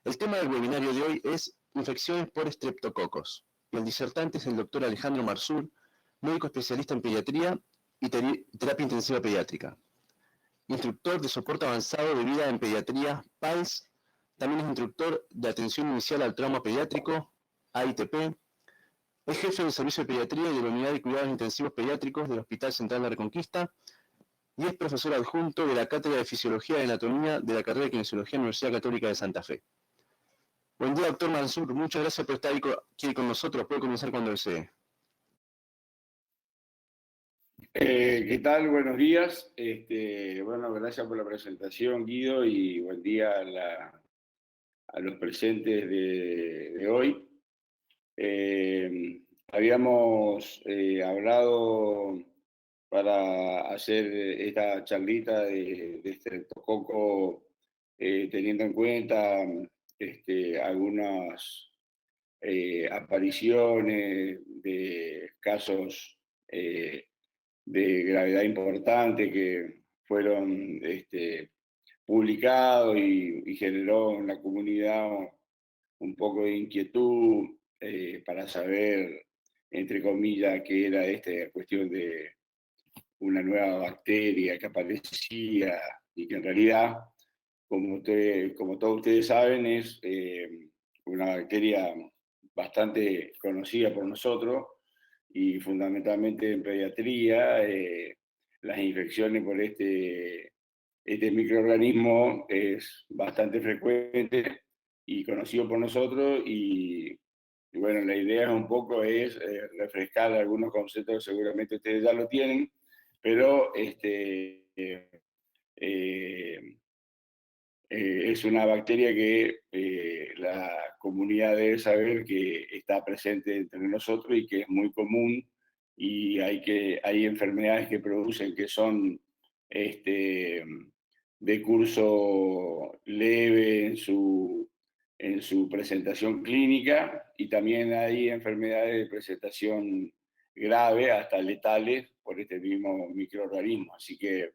El tema del webinario de hoy es infecciones por estreptococos. El disertante es el doctor Alejandro Marzur, médico especialista en pediatría y terapia intensiva pediátrica. Instructor de soporte avanzado de vida en pediatría, PALS. También es instructor de atención inicial al trauma pediátrico, AITP. Es jefe del servicio de pediatría y de la unidad de cuidados intensivos pediátricos del Hospital Central de Reconquista. Y es profesor adjunto de la Cátedra de Fisiología y Anatomía de la carrera de Kinesiología de la Universidad Católica de Santa Fe. Buen día, doctor Marzur. Muchas gracias por estar aquí con nosotros. Puede comenzar cuando desee. ¿Qué tal? Buenos días. Bueno, gracias por la presentación, Guido, y buen día a los presentes de hoy. Habíamos hablado para hacer esta charlita de estreptococo, teniendo en cuenta algunas apariciones de casos de gravedad importante que fueron publicados y generó en la comunidad un poco de inquietud para saber, entre comillas, qué era esta cuestión de una nueva bacteria que aparecía y que en realidad, como todos ustedes saben, es una bacteria bastante conocida por nosotros y fundamentalmente en pediatría. Las infecciones por este microorganismo es bastante frecuente y conocido por nosotros y bueno, la idea un poco es refrescar algunos conceptos que seguramente ustedes ya lo tienen, pero es una bacteria que la comunidad debe saber que está presente entre nosotros y que es muy común, y hay enfermedades que producen que son de curso leve en su presentación clínica, y también hay enfermedades de presentación grave hasta letales por este mismo microorganismo. Así que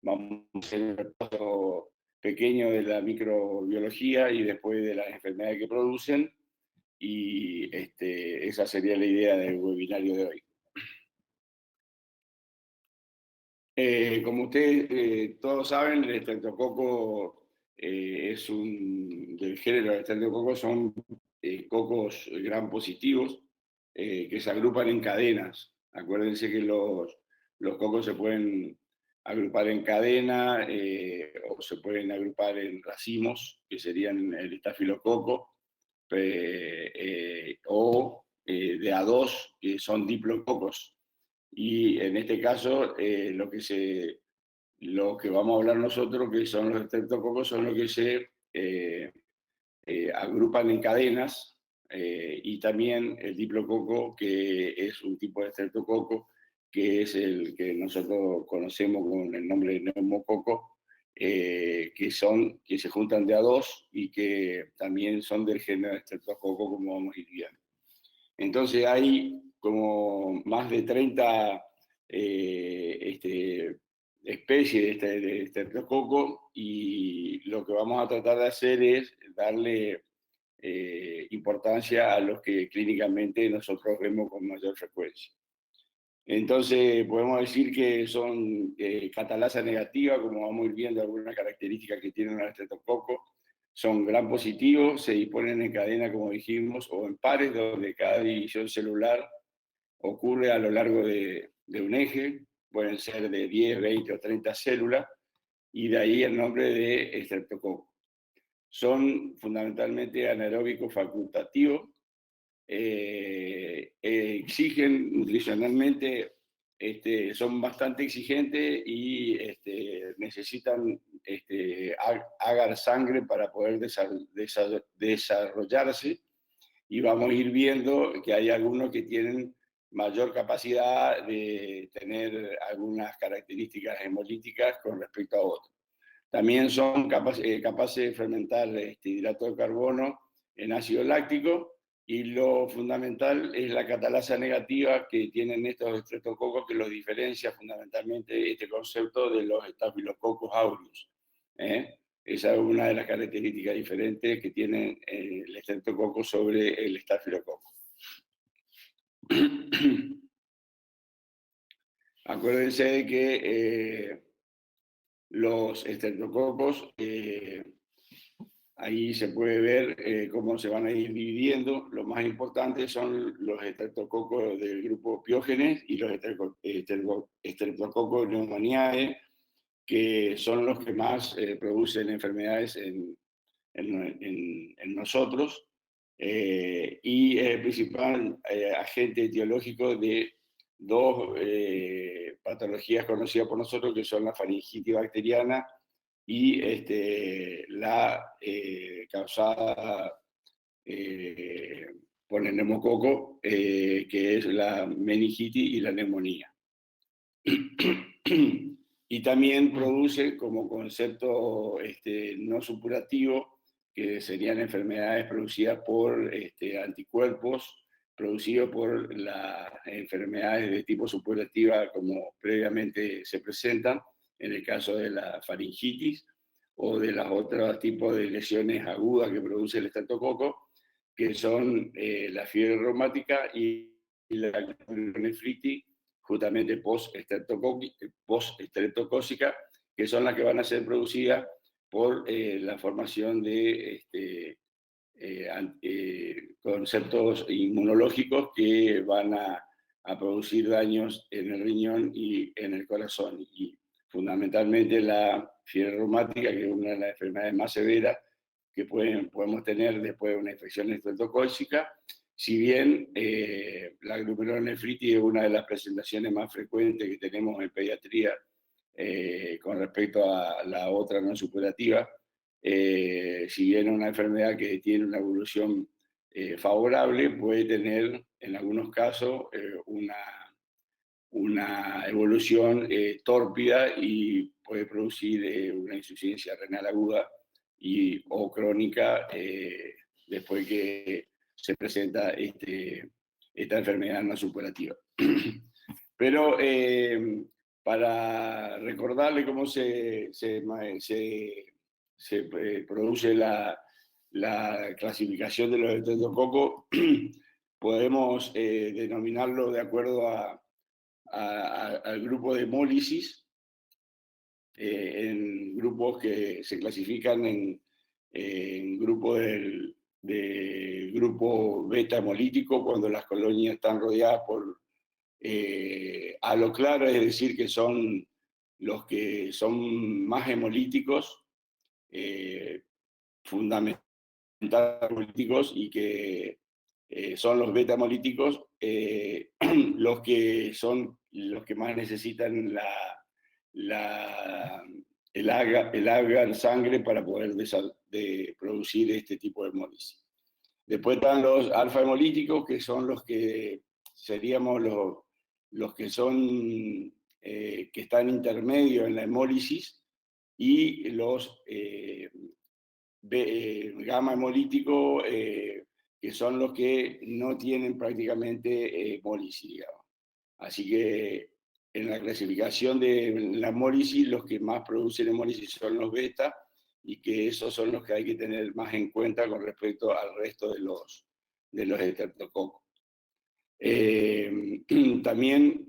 vamos a hacer un repaso pequeño de la microbiología y después de las enfermedades que producen, y esa sería la idea del webinario de hoy. Como ustedes todos saben, el estreptococo es del género de estreptococo, son cocos gram positivos que se agrupan en cadenas. Acuérdense que los cocos se pueden agrupar en cadena o se pueden agrupar en racimos, que serían el estafilococo, o de a dos, que son diplococos. Y en este caso, lo que vamos a hablar nosotros, que son los estreptococos, son los que se agrupan en cadenas, y también el diplococo, que es un tipo de estreptococo, que es el que nosotros conocemos con el nombre de neumococo, que se juntan de a dos y que también son del género de estreptococo, como vamos a ir viendo. Entonces hay como más de 30 especies de estreptococo, y lo que vamos a tratar de hacer es darle importancia a los que clínicamente nosotros vemos con mayor frecuencia. Entonces podemos decir que son catalasa negativa, como vamos a ir viendo algunas características que tienen el estreptococo. Son gram positivos, se disponen en cadena, como dijimos, o en pares, donde cada división celular ocurre a lo largo de un eje. Pueden ser de 10, 20 o 30 células, y de ahí el nombre de estreptococo. Son fundamentalmente anaeróbicos facultativos, exigen nutricionalmente, son bastante exigentes y necesitan agar sangre para poder desarrollarse, y vamos a ir viendo que hay algunos que tienen mayor capacidad de tener algunas características hemolíticas con respecto a otros. También son capaces de fermentar hidrato de carbono en ácido láctico, y lo fundamental es la catalasa negativa que tienen estos estreptococos, que los diferencia fundamentalmente este concepto de los Staphylococcus aureus. Esa es una de las características diferentes que tiene el estreptococo sobre el estafilococo. Acuérdense de que los estreptococos, ahí se puede ver cómo se van a ir dividiendo. Los más importantes son los estreptococos del grupo Piógenes y los estreptococos pneumoniae, que son los que más producen enfermedades en nosotros, y el principal agente etiológico de dos patologías conocidas por nosotros, que son la faringitis bacteriana y la causada por el neumococo, que es la meningitis y la neumonía. Y también produce como concepto no supurativo, que serían enfermedades producidas por anticuerpos, producidos por las enfermedades de tipo supurativa como previamente se presentan, en el caso de la faringitis o de los otros tipos de lesiones agudas que produce el estreptococo, que son la fiebre reumática y la nefritis, justamente post-estreptocócica, que son las que van a ser producidas por la formación de conceptos inmunológicos que van a producir daños en el riñón y en el corazón. Y fundamentalmente la fiebre reumática, que es una de las enfermedades más severas que podemos tener después de una infección estreptocócica. Si bien la glomerulonefritis es una de las presentaciones más frecuentes que tenemos en pediatría con respecto a la otra no supurativa, si bien es una enfermedad que tiene una evolución favorable, puede tener en algunos casos una evolución tórpida y puede producir una insuficiencia renal aguda o crónica después que se presenta esta enfermedad no supurativa. Pero para recordarle cómo se produce la clasificación de los estreptococos, podemos denominarlo de acuerdo al grupo de hemólisis, en grupos que se clasifican en grupos del grupo beta hemolítico, cuando las colonias están rodeadas por halo claro, es decir, que son los que son más hemolíticos, fundamentalmente hemolíticos, y que son los beta hemolíticos los que son los que más necesitan el agar sangre para poder producir este tipo de hemólisis. Después están los alfa hemolíticos, que son los que seríamos los que son que están intermedios en la hemólisis, y los gamma hemolíticos, que son los que no tienen prácticamente hemólisis, digamos. Así que en la clasificación de la hemólisis, los que más producen hemólisis son los beta, y que esos son los que hay que tener más en cuenta con respecto al resto de los estreptococos. También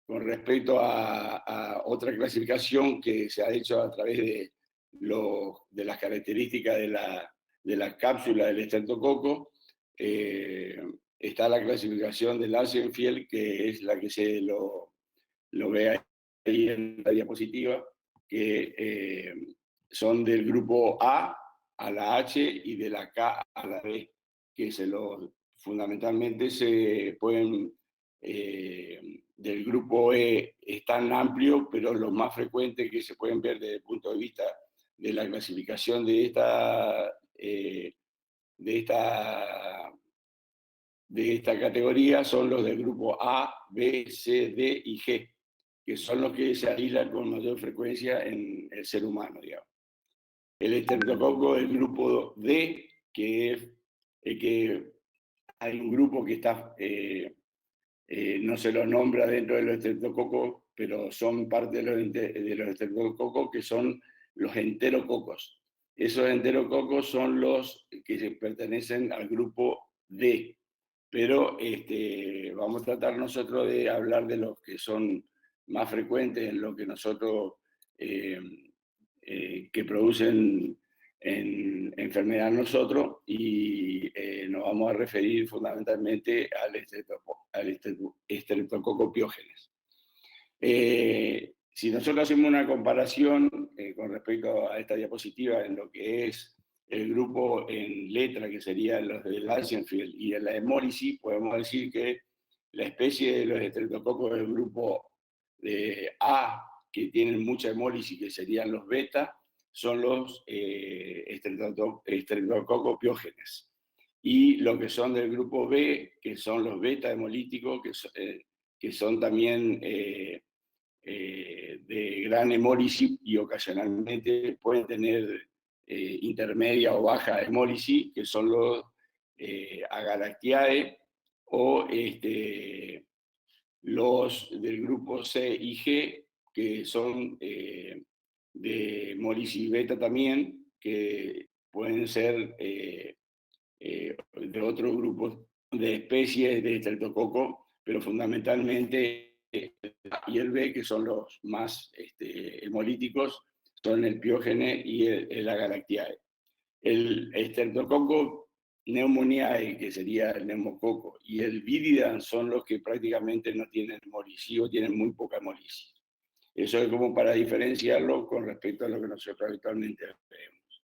con respecto a otra clasificación que se ha hecho a través de las características de la cápsula del estreptococo, está la clasificación del Larsen-Field, que es la que se lo ve ahí en la diapositiva, que son del grupo A a la H y de la K a la D, que fundamentalmente se pueden, del grupo E es tan amplio, pero los más frecuentes que se pueden ver desde el punto de vista de la clasificación de esta categoría son los del grupo A, B, C, D y G, que son los que se aíslan con mayor frecuencia en el ser humano, digamos. El estreptococo del grupo D, que hay un grupo que está, no se lo nombra dentro de los estreptococos, pero son parte de los estreptococos que son los enterococos. Esos enterococos son los que pertenecen al grupo D, pero vamos a tratar nosotros de hablar de los que son más frecuentes en lo que nosotros que producen en enfermedad nosotros, y nos vamos a referir fundamentalmente al Streptococcus pyogenes. Si nosotros hacemos una comparación con respecto a esta diapositiva en lo que es el grupo en letra, que serían los de Langenfeld, y en la hemólisis, podemos decir que la especie de los estreptococos del grupo de A, que tienen mucha hemólisis, que serían los beta, son los Streptococcus pyogenes. Y lo que son del grupo B, que son los beta hemolíticos, que son también de gran hemólisis y ocasionalmente pueden tener intermedia o baja hemólisis, que son los Agalactiae, o los del grupo C y G, que son de hemólisis beta también, que pueden ser de otros grupos de especies de estreptococo, pero fundamentalmente y el B, que son los más hemolíticos, son el piógene y el Agalactiae. El Streptococcus pneumoniae, que sería el neumococo, y el Viridans son los que prácticamente no tienen hemolisis o tienen muy poca hemolisis. Eso es como para diferenciarlo con respecto a lo que nosotros habitualmente vemos.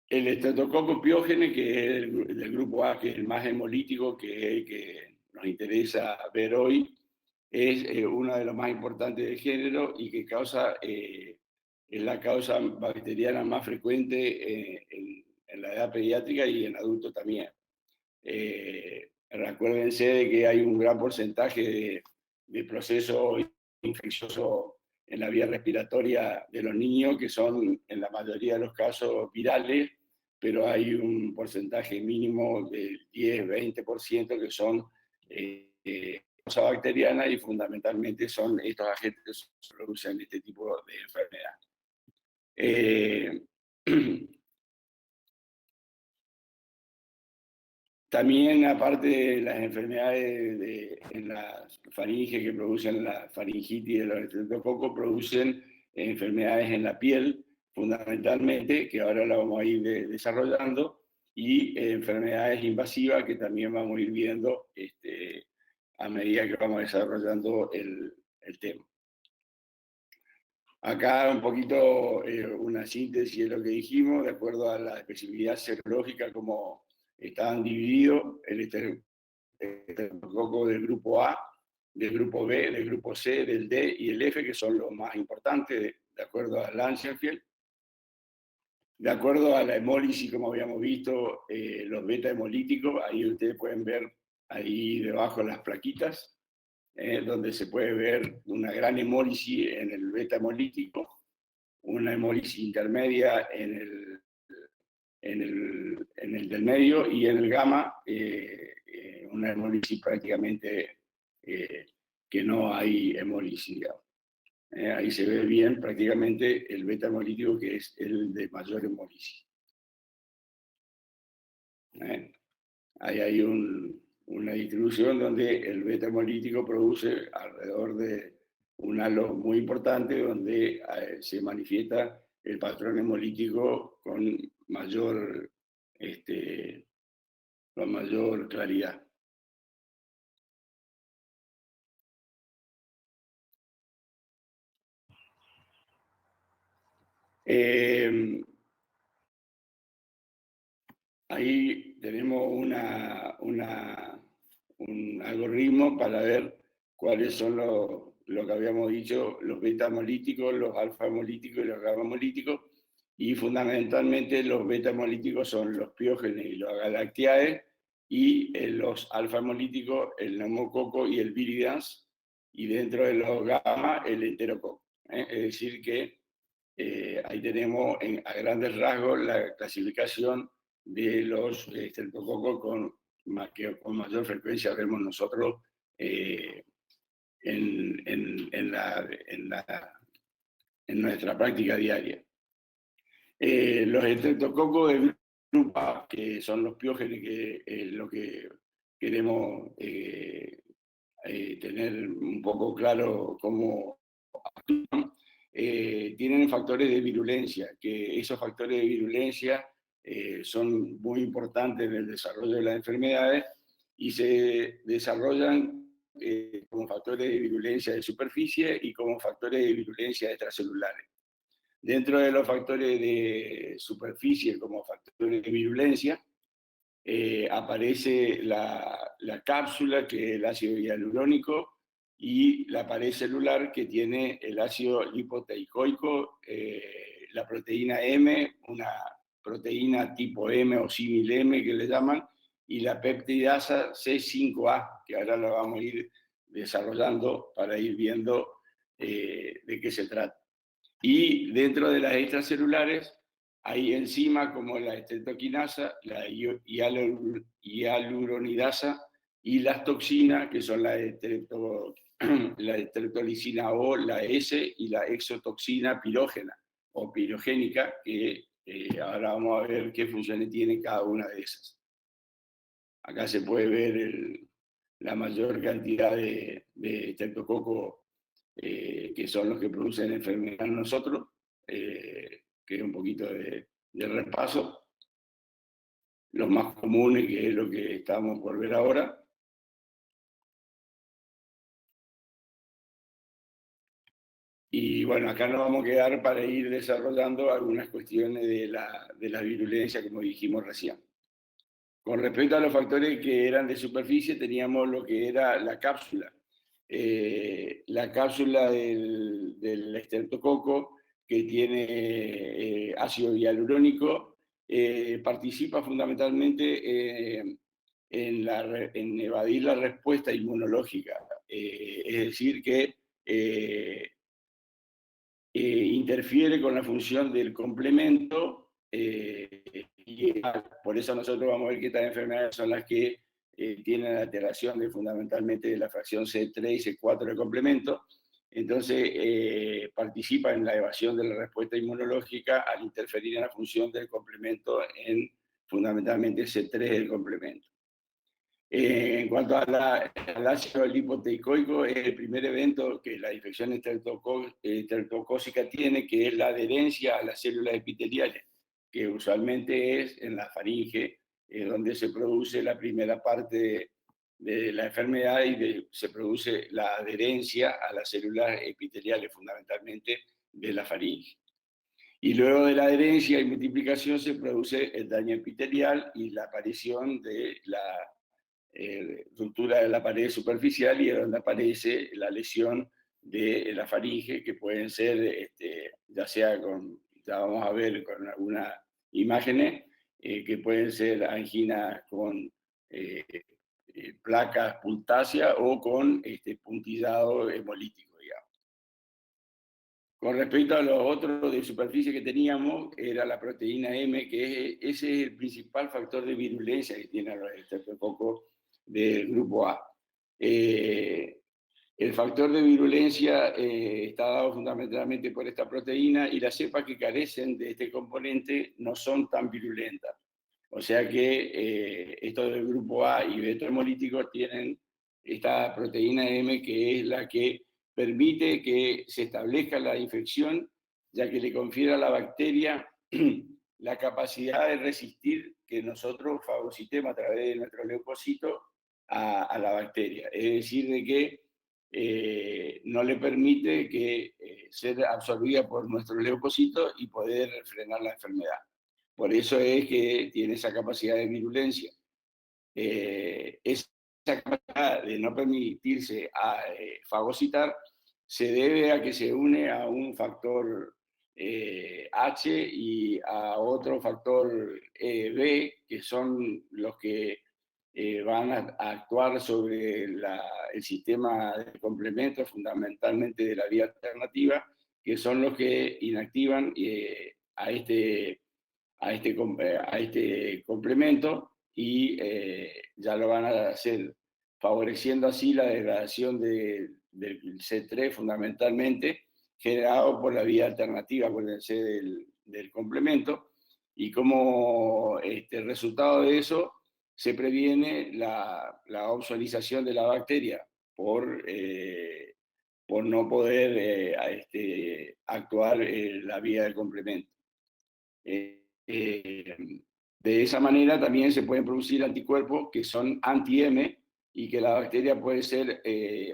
El Streptococcus piógene, que es del grupo A, que es el más hemolítico, que es el que nos interesa ver hoy, es uno de los más importantes del género y que es la causa bacteriana más frecuente en la edad pediátrica y en adultos también. Recuérdense de que hay un gran porcentaje de procesos infecciosos en la vía respiratoria de los niños que son en la mayoría de los casos virales, pero hay un porcentaje mínimo del 10-20% que son causa bacteriana, y fundamentalmente son estos agentes que producen este tipo de enfermedad. También, aparte de las enfermedades en la faringe que producen la faringitis de los estreptococos, producen enfermedades en la piel, fundamentalmente, que ahora la vamos a ir desarrollando, y enfermedades invasivas que también vamos a ir viendo a medida que vamos desarrollando el tema. Acá un poquito una síntesis de lo que dijimos, de acuerdo a la especificidad serológica, como estaban divididos el estreptococo del grupo A, del grupo B, del grupo C, del D y el F, que son los más importantes, de acuerdo a Langenfeld. De acuerdo a la hemólisis, como habíamos visto, los beta hemolíticos, ahí ustedes pueden ver ahí debajo las plaquitas, donde se puede ver una gran hemólisis en el beta hemolítico, una hemólisis intermedia en el del medio, y en el gamma una hemólisis prácticamente que no hay hemólisis. Ahí se ve bien prácticamente el beta hemolítico, que es el de mayor hemólisis. Ahí hay una distribución donde el beta hemolítico produce alrededor de un halo muy importante, donde se manifiesta el patrón hemolítico con mayor claridad. Ahí tenemos un algoritmo para ver cuáles son lo que habíamos dicho, los beta hemolíticos, los alfa hemolíticos y los gamma hemolíticos, y fundamentalmente los beta hemolíticos son los piógenes y los Agalactiae, y los alfa hemolíticos, el neumococo y el viridans, y dentro de los gamma, el enterococo. Es decir que ahí tenemos a grandes rasgos la clasificación de los estreptococos que con mayor frecuencia vemos nosotros en la en nuestra práctica diaria. Los estreptococos de grupo A, que son los piógenes, que es lo que queremos tener un poco claro cómo actúan, tienen factores de virulencia, que esos factores de virulencia son muy importantes en el desarrollo de las enfermedades y se desarrollan como factores de virulencia de superficie y como factores de virulencia extracelulares. Dentro de los factores de superficie como factores de virulencia, aparece la cápsula, que es el ácido hialurónico, y la pared celular, que tiene el ácido lipoteicoico, la proteína M, una proteína tipo M o símil M que le llaman, y la peptidasa C5A, que ahora la vamos a ir desarrollando para ir viendo de qué se trata. Y dentro de las extracelulares hay enzimas como la estreptoquinasa, la hialuronidasa y las toxinas, que son la estreptolicina O, la S, y la exotoxina pirógena o pirogénica, que ahora vamos a ver qué funciones tiene cada una de esas. Acá se puede ver la mayor cantidad de estreptococos que son los que producen enfermedad en nosotros, que es un poquito de repaso. Los más comunes, que es lo que estamos por ver ahora. Y bueno, acá nos vamos a quedar para ir desarrollando algunas cuestiones de la virulencia, como dijimos recién. Con respecto a los factores que eran de superficie, teníamos lo que era la cápsula. La cápsula del estreptococo, que tiene ácido hialurónico, participa fundamentalmente en evadir la respuesta inmunológica. Es decir, que interfiere con la función del complemento, y por eso nosotros vamos a ver que estas enfermedades son las que tienen alteración fundamentalmente de la fracción C3 y C4 del complemento. Entonces participa en la evasión de la respuesta inmunológica al interferir en la función del complemento en fundamentalmente C3 del complemento. En cuanto al ácido lipoteicoico, es el primer evento que la infección estreptocócica tiene, que es la adherencia a las células epiteliales, que usualmente es en la faringe, donde se produce la primera parte de la enfermedad y se produce la adherencia a las células epiteliales, fundamentalmente de la faringe. Y luego de la adherencia y multiplicación se produce el daño epitelial y la aparición de la ruptura de la pared superficial, y es donde aparece la lesión de la faringe, que pueden ser, ya sea ya vamos a ver con algunas imágenes, que pueden ser anginas con placas puntáceas o con puntillado hemolítico, digamos. Con respecto a los otros de superficie que teníamos, era la proteína M, que ese es el principal factor de virulencia que tienen los estreptococos del grupo A. El factor de virulencia está dado fundamentalmente por esta proteína, y las cepas que carecen de este componente no son tan virulentas. O sea que estos del grupo A y beta hemolíticos tienen esta proteína M, que es la que permite que se establezca la infección, ya que le confiere a la bacteria la capacidad de resistir que nosotros fagocitemos a través de nuestro leucocito a la bacteria. Es decir, de que no le permite que ser absorbida por nuestro leucocito y poder frenar la enfermedad. Por eso es que tiene esa capacidad de virulencia. Esa capacidad de no permitirse fagocitar se debe a que se une a un factor H y a otro factor B, que son los que van a actuar sobre el sistema de complementos, fundamentalmente de la vía alternativa, que son los que inactivan a este complemento, y ya lo van a hacer favoreciendo así la degradación del C3 fundamentalmente, generado por la vía alternativa, acuérdense del complemento, y como resultado de eso se previene la ozonización de la bacteria por no poder actuar la vía del complemento. De esa manera también se pueden producir anticuerpos que son anti-M y que la bacteria puede ser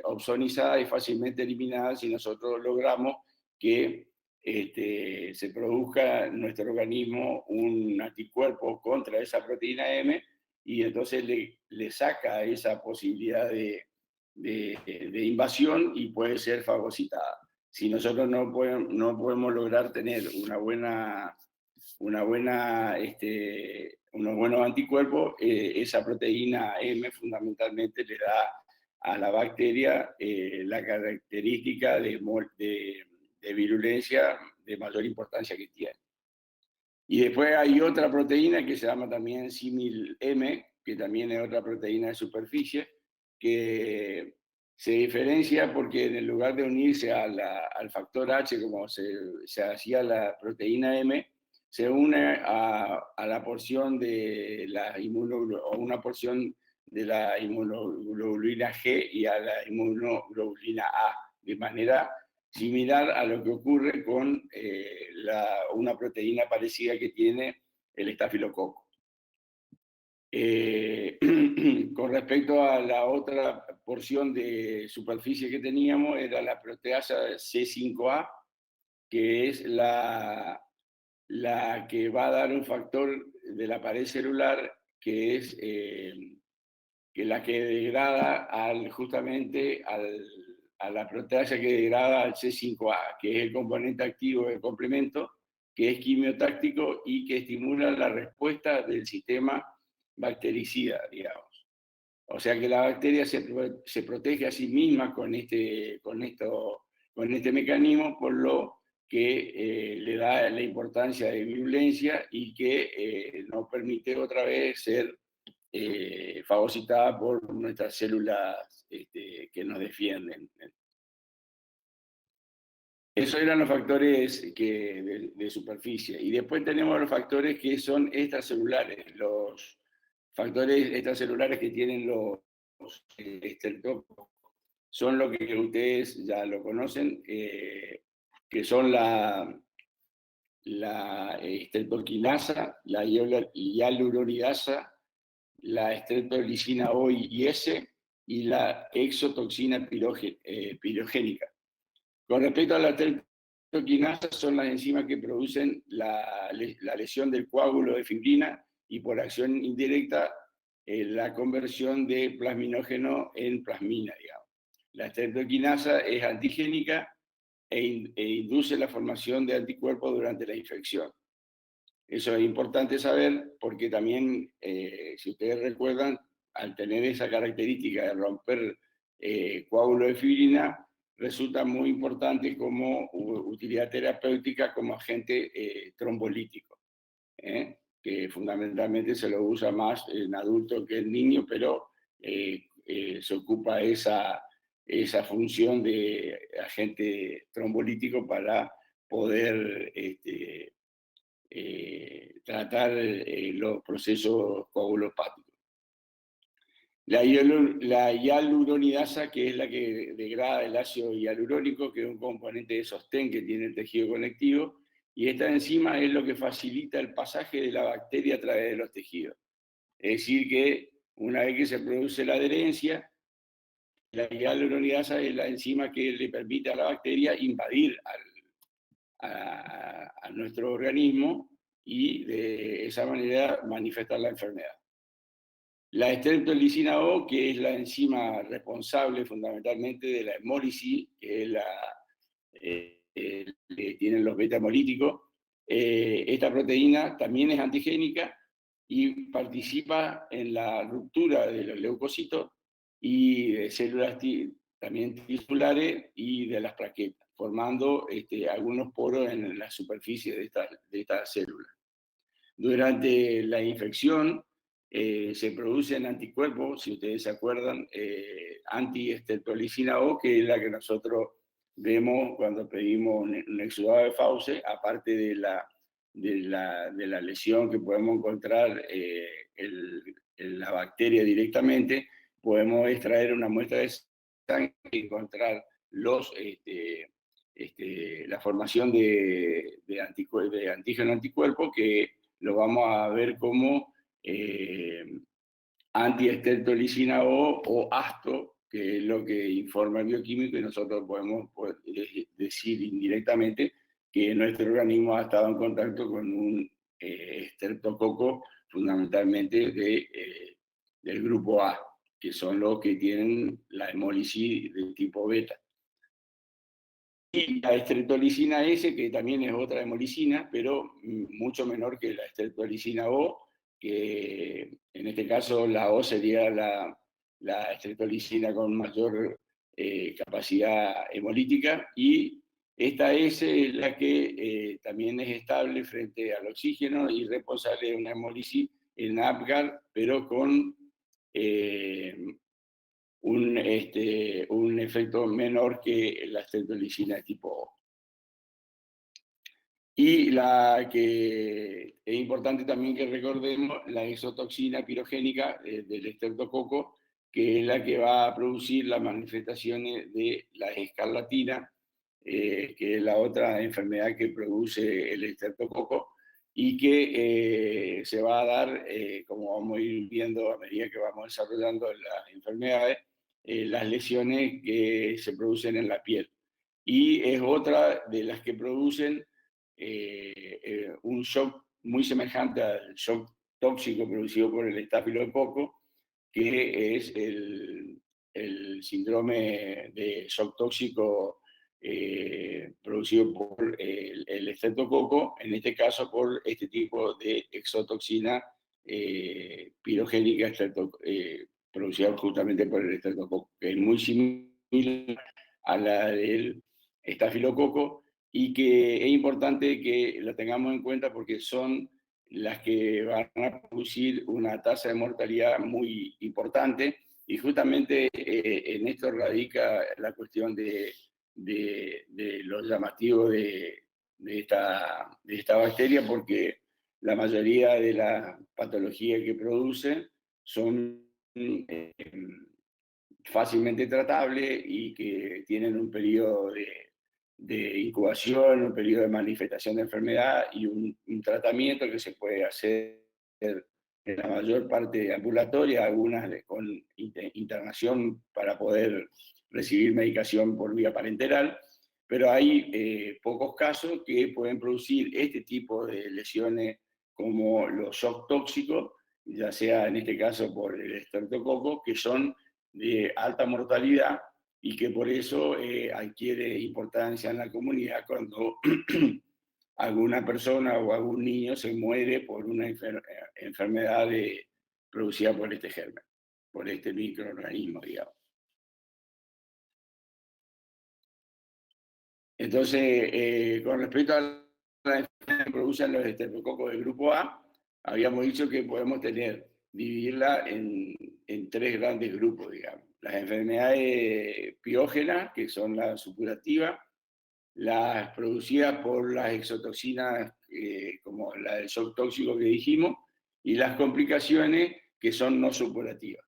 ozonizada y fácilmente eliminada si nosotros logramos que se produzca en nuestro organismo un anticuerpo contra esa proteína M y entonces le saca esa posibilidad de invasión y puede ser fagocitada. Si nosotros no podemos lograr tener unos buenos anticuerpos, esa proteína M fundamentalmente le da a la bacteria la característica de virulencia de mayor importancia que tiene. Y después hay otra proteína que se llama también símil M, que también es otra proteína de superficie, que se diferencia porque en lugar de unirse al factor H como se hacía la proteína M, se une a la porción de o una porción de la inmunoglobulina G y a la inmunoglobulina A, de manera similar a lo que ocurre con una proteína parecida que tiene el estafilococo. Con respecto a la otra porción de superficie que teníamos, era la proteasa C5A, que es la que va a dar un factor de la pared celular, que es que la que degrada justamente a la proteasa que degrada al C5A, que es el componente activo del complemento, que es quimiotáctico y que estimula la respuesta del sistema bactericida, digamos. O sea que la bacteria se protege a sí misma con este mecanismo, por lo que le da la importancia de virulencia y que nos permite otra vez ser fagocitada por nuestras células que nos defienden. Esos eran los factores de superficie. Y después tenemos los factores que son extracelulares, los factores extracelulares que tienen los estreptococos. Son lo que ustedes ya lo conocen, que son la estreptoquinasa, la hialuronidasa, la streptolisina O y S y la exotoxina pirogénica. Con respecto a la streptoquinasa, son las enzimas que producen la lesión del coágulo de fibrina y por acción indirecta la conversión de plasminógeno en plasmina, digamos. La streptoquinasa es antigénica e induce la formación de anticuerpos durante la infección. Eso es importante saber porque también, si ustedes recuerdan, al tener esa característica de romper coágulo de fibrina, resulta muy importante como utilidad terapéutica como agente trombolítico, que fundamentalmente se lo usa más en adulto que en niño, pero se ocupa esa función de agente trombolítico para poder tratar los procesos coagulopáticos. La hialuronidasa, que es la que degrada el ácido hialurónico, que es un componente de sostén que tiene el tejido conectivo, y esta enzima es lo que facilita el pasaje de la bacteria a través de los tejidos. Es decir, que una vez que se produce la adherencia, la hialuronidasa es la enzima que le permite a la bacteria invadir a nuestro organismo y de esa manera manifestar la enfermedad. La streptolisina O, que es la enzima responsable fundamentalmente de la hemólisis, que es que tienen los beta-hemolíticos, esta proteína también es antigénica y participa en la ruptura de los leucocitos y de células también tisulares y de las plaquetas, formando algunos poros en la superficie de estas células. Durante la infección se producen anticuerpos, si ustedes se acuerdan, anti-streptolisina O, que es la que nosotros vemos cuando pedimos un exudado de fauce, aparte de la lesión que podemos encontrar en la bacteria directamente, podemos extraer una muestra de sangre y encontrar la formación de antígeno-anticuerpo, que lo vamos a ver como antiestreptolicina o ASTO, que es lo que informa el bioquímico, y nosotros podemos decir indirectamente que nuestro organismo ha estado en contacto con un estreptococo fundamentalmente del grupo A, que son los que tienen la hemólisis del tipo beta. Y la estreptolicina S, que también es otra hemolicina, pero mucho menor que la estreptolicina O, que en este caso la O sería la estreptolicina con mayor capacidad hemolítica, y esta S es la que también es estable frente al oxígeno y responsable de una hemólisis en Apgar, pero con un efecto menor que la estreptolicina tipo O. Y la que es importante también que recordemos, la exotoxina pirogénica del estreptococo, que es la que va a producir las manifestaciones de la escarlatina, que es la otra enfermedad que produce el estreptococo, y que se va a dar, como vamos a ir viendo a medida que vamos desarrollando las enfermedades, las lesiones que se producen en la piel. Y es otra de las que producen un shock muy semejante al shock tóxico producido por el estafilococo, que es el síndrome de shock tóxico producido por el estreptococo, en este caso por este tipo de exotoxina pirogénica producida justamente por el estreptococo, que es muy similar a la del estafilococo, y que es importante que la tengamos en cuenta porque son las que van a producir una tasa de mortalidad muy importante, y justamente en esto radica la cuestión de lo llamativo de esta bacteria, porque la mayoría de las patologías que produce son fácilmente tratables y que tienen un periodo de incubación, un periodo de manifestación de enfermedad y un tratamiento que se puede hacer en la mayor parte ambulatoria, algunas con internación para poder recibir medicación por vía parenteral, pero hay pocos casos que pueden producir este tipo de lesiones como los shock tóxicos, ya sea en este caso por el estreptococo, que son de alta mortalidad y que por eso adquiere importancia en la comunidad cuando alguna persona o algún niño se muere por una enfermedad producida por este germen, por este microorganismo, digamos. Entonces, con respecto a la enfermedad que producen los estreptococos del grupo A, habíamos dicho que podemos dividirla en tres grandes grupos, digamos. Las enfermedades piógenas, que son las supurativas, las producidas por las exotoxinas, como la del shock tóxico que dijimos, y las complicaciones que son no supurativas.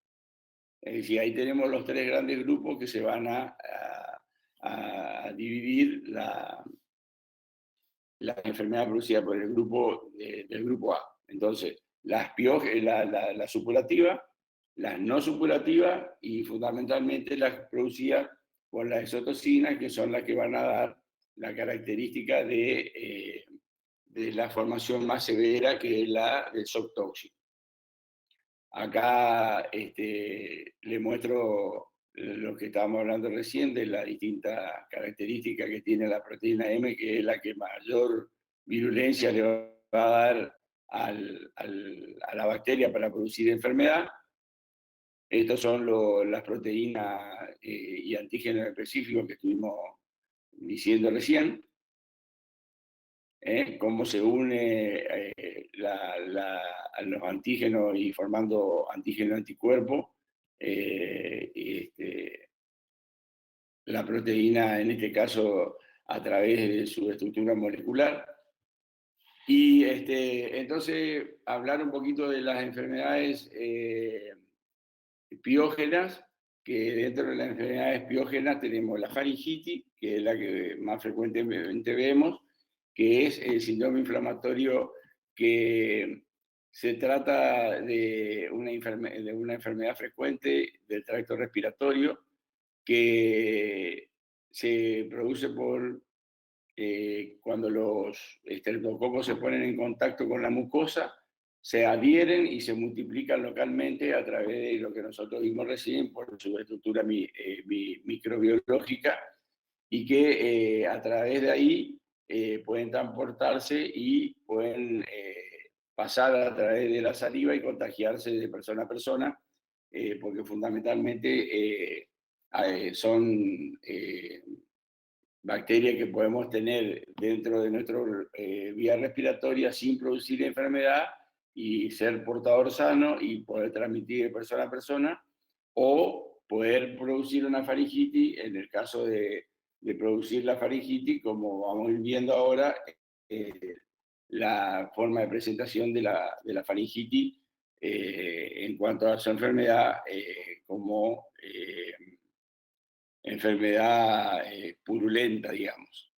Es decir, ahí tenemos los tres grandes grupos que se van a dividir la enfermedad producida por el grupo del grupo A. Entonces, la supurativa, las no supurativas y fundamentalmente las producidas por las exotoxinas, que son las que van a dar la característica de la formación más severa, que es la del shock tóxico. Acá le muestro lo que estábamos hablando recién de la distinta característica que tiene la proteína M, que es la que mayor virulencia le va a dar a la bacteria para producir enfermedad. Estas son las proteínas y antígenos específicos que estuvimos diciendo recién. Cómo se une a los antígenos y formando antígeno-anticuerpo. la proteína, en este caso, a través de su estructura molecular. Y entonces, hablar un poquito de las enfermedades piógenas, que dentro de las enfermedades piógenas tenemos la faringitis, que es la que más frecuentemente vemos, que es el síndrome inflamatorio que se trata de de una enfermedad frecuente del tracto respiratorio que se produce por cuando los estreptococos se ponen en contacto con la mucosa, se adhieren y se multiplican localmente a través de lo que nosotros vimos recién por su estructura microbiológica y que a través de ahí pueden transportarse y pueden pasar a través de la saliva y contagiarse de persona a persona, porque fundamentalmente son bacterias que podemos tener dentro de nuestra vía respiratoria sin producir enfermedad y ser portador sano y poder transmitir de persona a persona, o poder producir una faringitis, en el caso de producir la faringitis, como vamos viendo ahora, eh, la forma de presentación de la faringitis en cuanto a su enfermedad como enfermedad purulenta, digamos.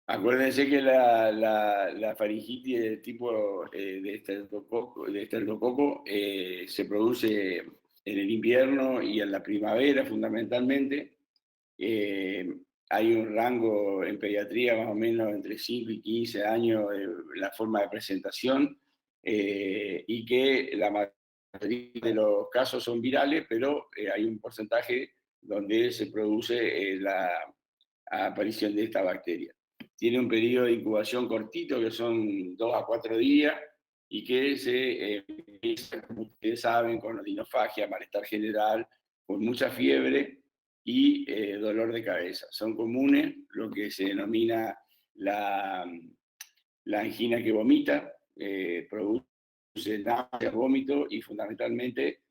Acuérdense que la faringitis de tipo de estreptococo se produce en el invierno y en la primavera fundamentalmente. Eh, Hay un rango en pediatría más o menos entre 5 y 15 años de la forma de presentación y que la mayoría de los casos son virales, pero hay un porcentaje donde se produce la aparición de esta bacteria. Tiene un periodo de incubación cortito, que son 2 a 4 días, y que se empieza, como ustedes saben, con odinofagia, malestar general, con mucha fiebre y dolor de cabeza. Son comunes lo que se denomina la, la angina que vomita, produce náuseas, vómito y fundamentalmente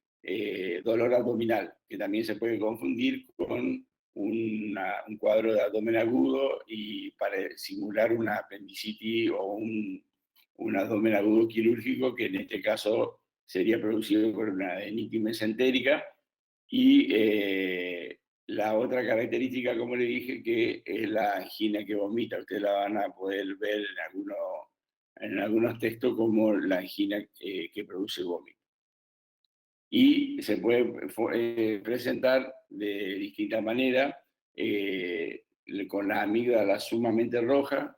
dolor abdominal, que también se puede confundir con un cuadro de abdomen agudo y para simular una apendicitis o un abdomen agudo quirúrgico, que en este caso sería producido por una adenitis mesentérica. Y la otra característica, como le dije, que es la angina que vomita. Ustedes la van a poder ver en algunos textos como la angina que produce vómito. Y se puede presentar de distintas maneras, con las amígdalas sumamente rojas,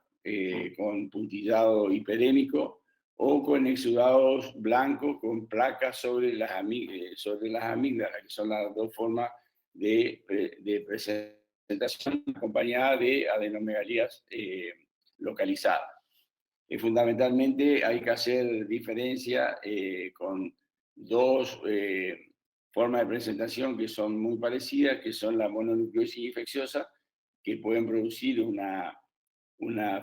con puntillado hiperémico, o con exudados blancos con placas sobre las amígdalas, que son las dos formas de presentación, acompañada de adenomegalías localizadas. Fundamentalmente hay que hacer diferencia con dos formas de presentación que son muy parecidas, que son la mononucleosis infecciosa, que pueden producir una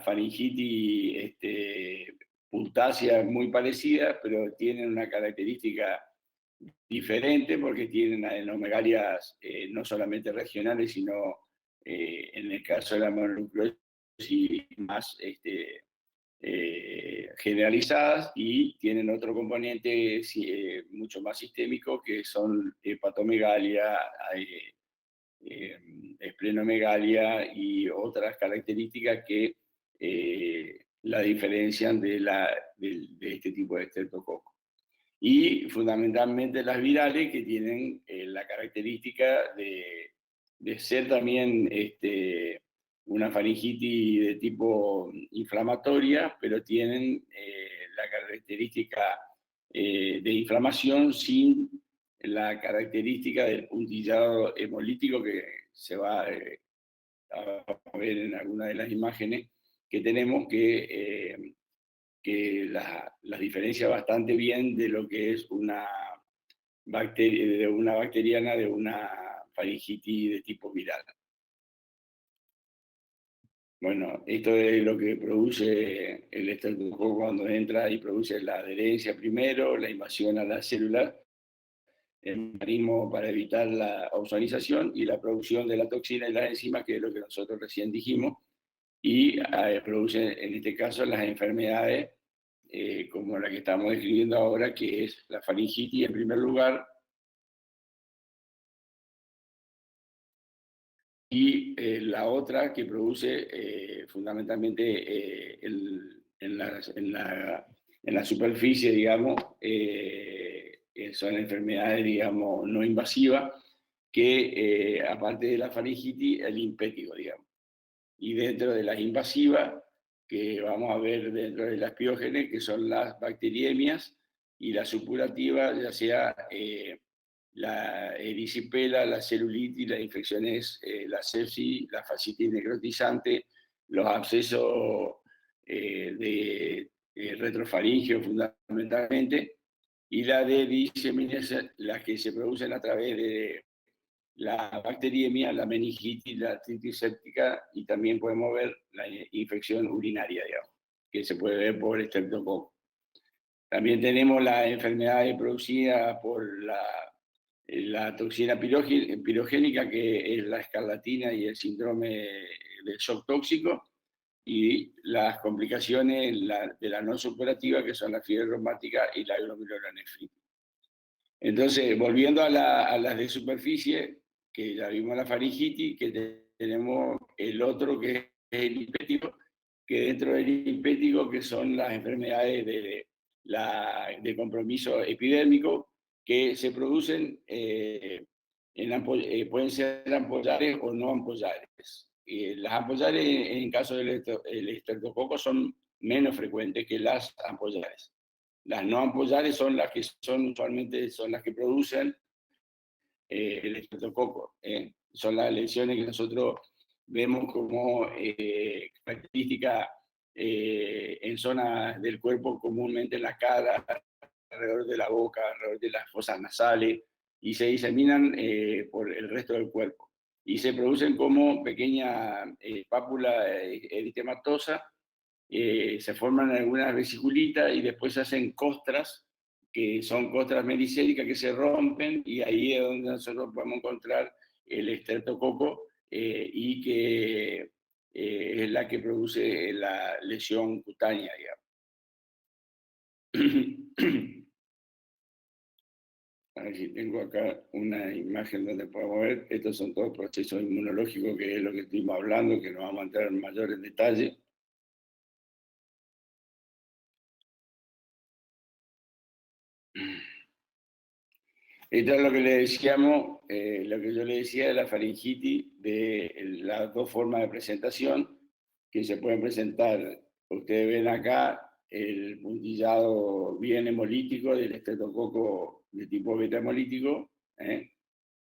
faringitis puntácea muy parecida, pero tienen una característica diferente porque tienen adenomegalias no solamente regionales, sino en el caso de la mononucleosis más generalizadas, y tienen otro componente mucho más sistémico, que son hepatomegalia, esplenomegalia y otras características que la diferencian de este tipo de estreptococo. Y fundamentalmente las virales, que tienen la característica de ser también una faringitis de tipo inflamatoria, pero tienen la característica de inflamación sin la característica del puntillado hemolítico, que se va a ver en alguna de las imágenes que tenemos, que las diferencia bastante bien de lo que es una bacteriana de una faringitis de tipo viral. Bueno, esto es lo que produce el estreptococo cuando entra y produce la adherencia primero, la invasión a la célula, el mecanismo para evitar la ozonización y la producción de la toxina y las enzimas, que es lo que nosotros recién dijimos, y produce en este caso las enfermedades como la que estamos describiendo ahora, que es la faringitis en primer lugar, y la otra que produce fundamentalmente en la superficie, digamos, son enfermedades, digamos, no invasivas, que aparte de la faringitis, el impétigo, digamos. Y dentro de las invasivas, que vamos a ver dentro de las piógenes, que son las bacteriemias, y las supurativas, ya sea la erisipela, la celulitis, las infecciones, la sepsis, la fascitis necrotizante, los abscesos de retrofaringio fundamentalmente, y la de diseminación, las que se producen a través de la bacteriemia, la meningitis, la artritis séptica, y también podemos ver la infección urinaria, digamos, que se puede ver por estreptococo. También tenemos las enfermedades producidas por la toxina pirogénica, que es la escarlatina y el síndrome del shock tóxico, y las complicaciones de la no supurativa, que son la fiebre reumática y la glomerulonefritis. Entonces, volviendo a las de superficie, que ya vimos la faringitis, que tenemos el otro que es el impético, que dentro del impético, que son las enfermedades de compromiso epidérmico, que se producen, pueden ser ampollares o no ampollares. Las ampollares, en caso del estreptococo, son menos frecuentes que las ampollares. Las no ampollares son las que son usualmente son las que producen el estreptococo. Son las lesiones que nosotros vemos como característica en zonas del cuerpo, comúnmente en la cara, alrededor de la boca, alrededor de las fosas nasales, y se diseminan por el resto del cuerpo. Y se producen como pequeña pápula eritematosa. Se forman algunas vesiculitas y después se hacen costras, que son costras melicéricas que se rompen, y ahí es donde nosotros podemos encontrar el estreptococo y que es la que produce la lesión cutánea, digamos. A ver si tengo acá una imagen donde podemos ver. Estos son todos procesos inmunológicos, que es lo que estuvimos hablando, que no vamos a entrar en mayores detalles. Esto es lo que le decíamos, lo que yo le decía de la faringitis, de las dos formas de presentación que se pueden presentar. Ustedes ven acá el puntillado bien hemolítico del estreptococo de tipo beta hemolítico,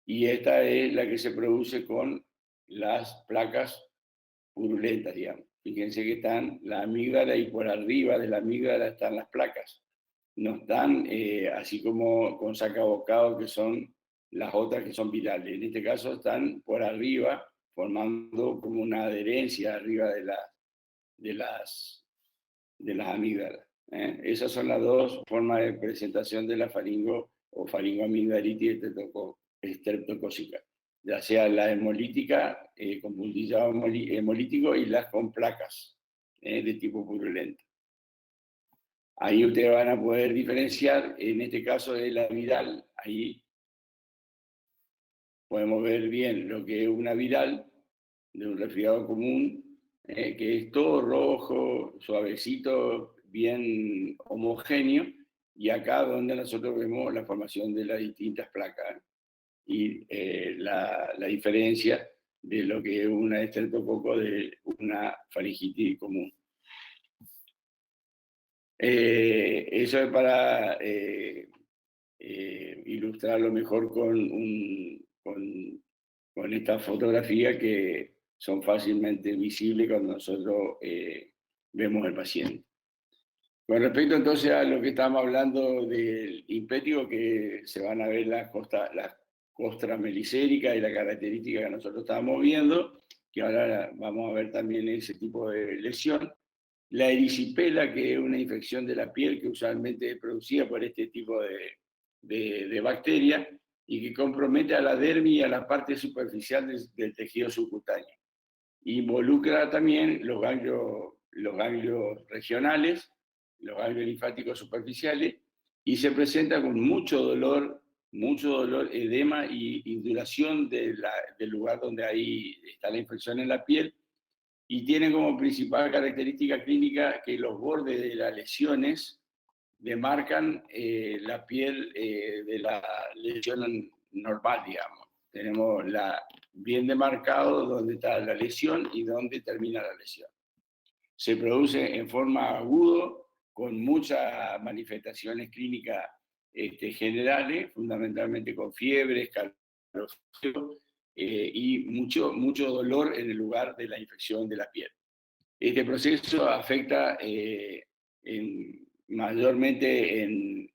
y esta es la que se produce con las placas purulentas, digamos. Fíjense que están la amígdala, y por arriba de la amígdala están las placas. No están así como con sacabocado, que son las otras que son virales. En este caso están por arriba, formando como una adherencia arriba de las amígdalas. Esas son las dos formas de presentación de la faringo o faringoamigdalitis estreptocócica, ya sea la hemolítica con puntillado hemolítico, y las con placas de tipo purulento. Ahí ustedes van a poder diferenciar, en este caso de la viral, ahí podemos ver bien lo que es una viral de un resfriado común, que es todo rojo, suavecito, bien homogéneo, y acá donde nosotros vemos la formación de las distintas placas y la diferencia de lo que es una estreptococo de una faringitis común. Eso es para ilustrarlo mejor con esta fotografía, que son fácilmente visibles cuando nosotros vemos al paciente. Con respecto entonces a lo que estamos hablando del impético, que se van a ver las costras melicéricas y la característica que nosotros estábamos viendo, que ahora vamos a ver también ese tipo de lesión. La erisipela, que es una infección de la piel que usualmente es producida por este tipo de bacteria y que compromete a la dermis y a la parte superficial del tejido subcutáneo. Involucra también los ganglios regionales, los ganglios linfáticos superficiales, y se presenta con mucho dolor, edema y induración del lugar donde ahí está la infección en la piel, y tiene como principal característica clínica que los bordes de las lesiones demarcan la piel de la lesión normal, digamos. Tenemos bien demarcado dónde está la lesión y dónde termina la lesión. Se produce en forma agudo, con muchas manifestaciones clínicas generales, fundamentalmente con fiebre, escalofrío y mucho dolor en el lugar de la infección de la piel. Este proceso afecta mayormente en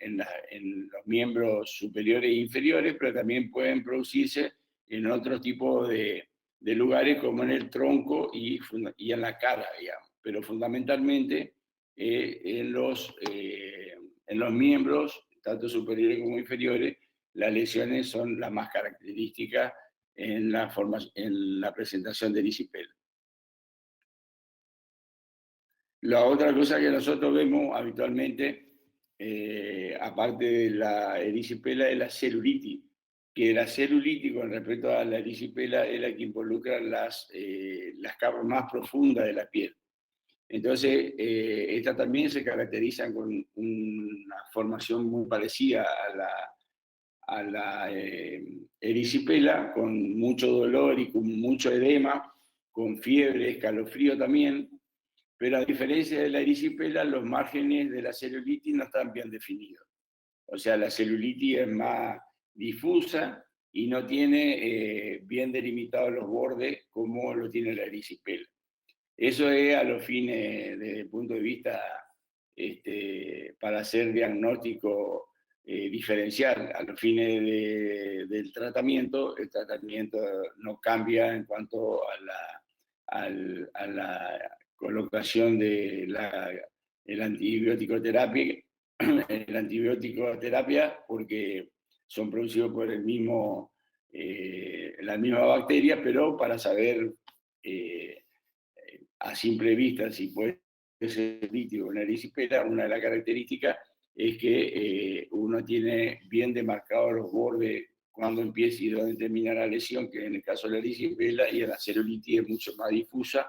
los miembros superiores e inferiores, pero también pueden producirse en otros tipos de lugares como en el tronco y en la cara, digamos. Pero fundamentalmente en los miembros, tanto superiores como inferiores, las lesiones son las más características en la presentación de erisipela. La otra cosa que nosotros vemos habitualmente, aparte de la erisipela, es la celulitis, que la celulitis con respecto a la erisipela es la que involucra las capas más profundas de la piel. Entonces, estas también se caracterizan con una formación muy parecida a la erisipela, con mucho dolor y con mucho edema, con fiebre, escalofrío también. Pero a diferencia de la erisipela, los márgenes de la celulitis no están bien definidos. O sea, la celulitis es más difusa y no tiene bien delimitados los bordes como lo tiene la erisipela. Eso es a los fines, desde el punto de vista para hacer diagnóstico diferencial. A los fines del tratamiento, el tratamiento no cambia en cuanto a la colocación de el antibiótico terapia, porque son producidos por la misma bacteria, pero para saber a simple vista si puede ser lítido o una erisipela, una de las características es que uno tiene bien demarcados los bordes cuando empieza y dónde termina la lesión, que en el caso de la erisipela, y en la celulitis es mucho más difusa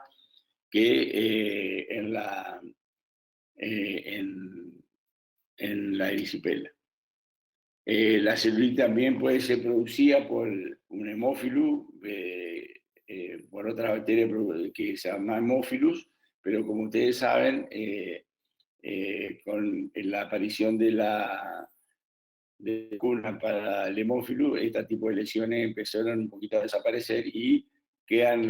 que en la erisipela. La celulitis también puede ser producida por un hemófilo, por otra bacteria que se llama Haemophilus, pero como ustedes saben, con la aparición de vacuna para el hemófilo, este tipo de lesiones empezaron un poquito a desaparecer y quedan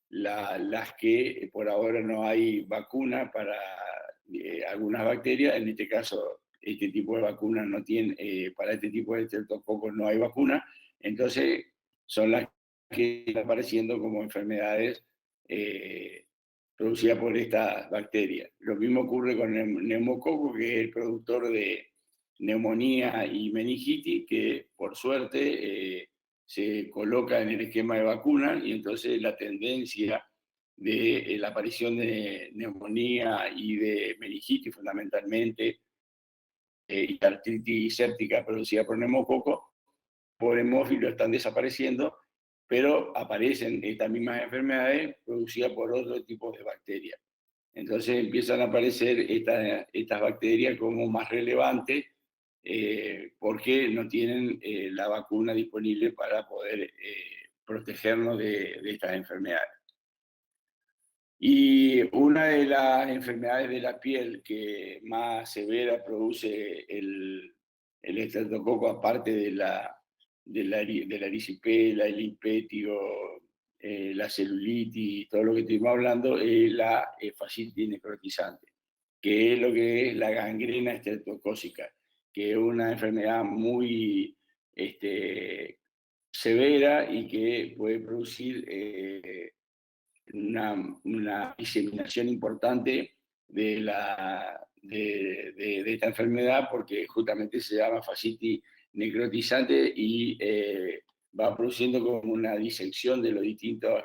las que por ahora no hay vacuna para algunas bacterias. En este caso, este tipo de vacunas no tiene, para este tipo de estreptococos no hay vacuna, entonces son las que están apareciendo como enfermedades producidas por estas bacterias. Lo mismo ocurre con el neumococo, que es el productor de neumonía y meningitis, que por suerte se coloca en el esquema de vacuna, y entonces la tendencia de la aparición de neumonía y de meningitis fundamentalmente, y artritis séptica producida por neumococo, por hemófilo, están desapareciendo, pero aparecen estas mismas enfermedades producidas por otro tipo de bacterias. Entonces empiezan a aparecer estas bacterias como más relevantes porque no tienen la vacuna disponible para poder protegernos de estas enfermedades. Y una de las enfermedades de la piel que más severa produce el estreptococo, aparte de la erisipela, el impétigo, la celulitis, todo lo que estuvimos hablando, es la fascitis necrotizante, que es lo que es la gangrena estreptocócica, que es una enfermedad muy severa y que puede producir una diseminación importante de esta enfermedad, porque justamente se llama fascitis necrotizante y va produciendo como una disección de los distintos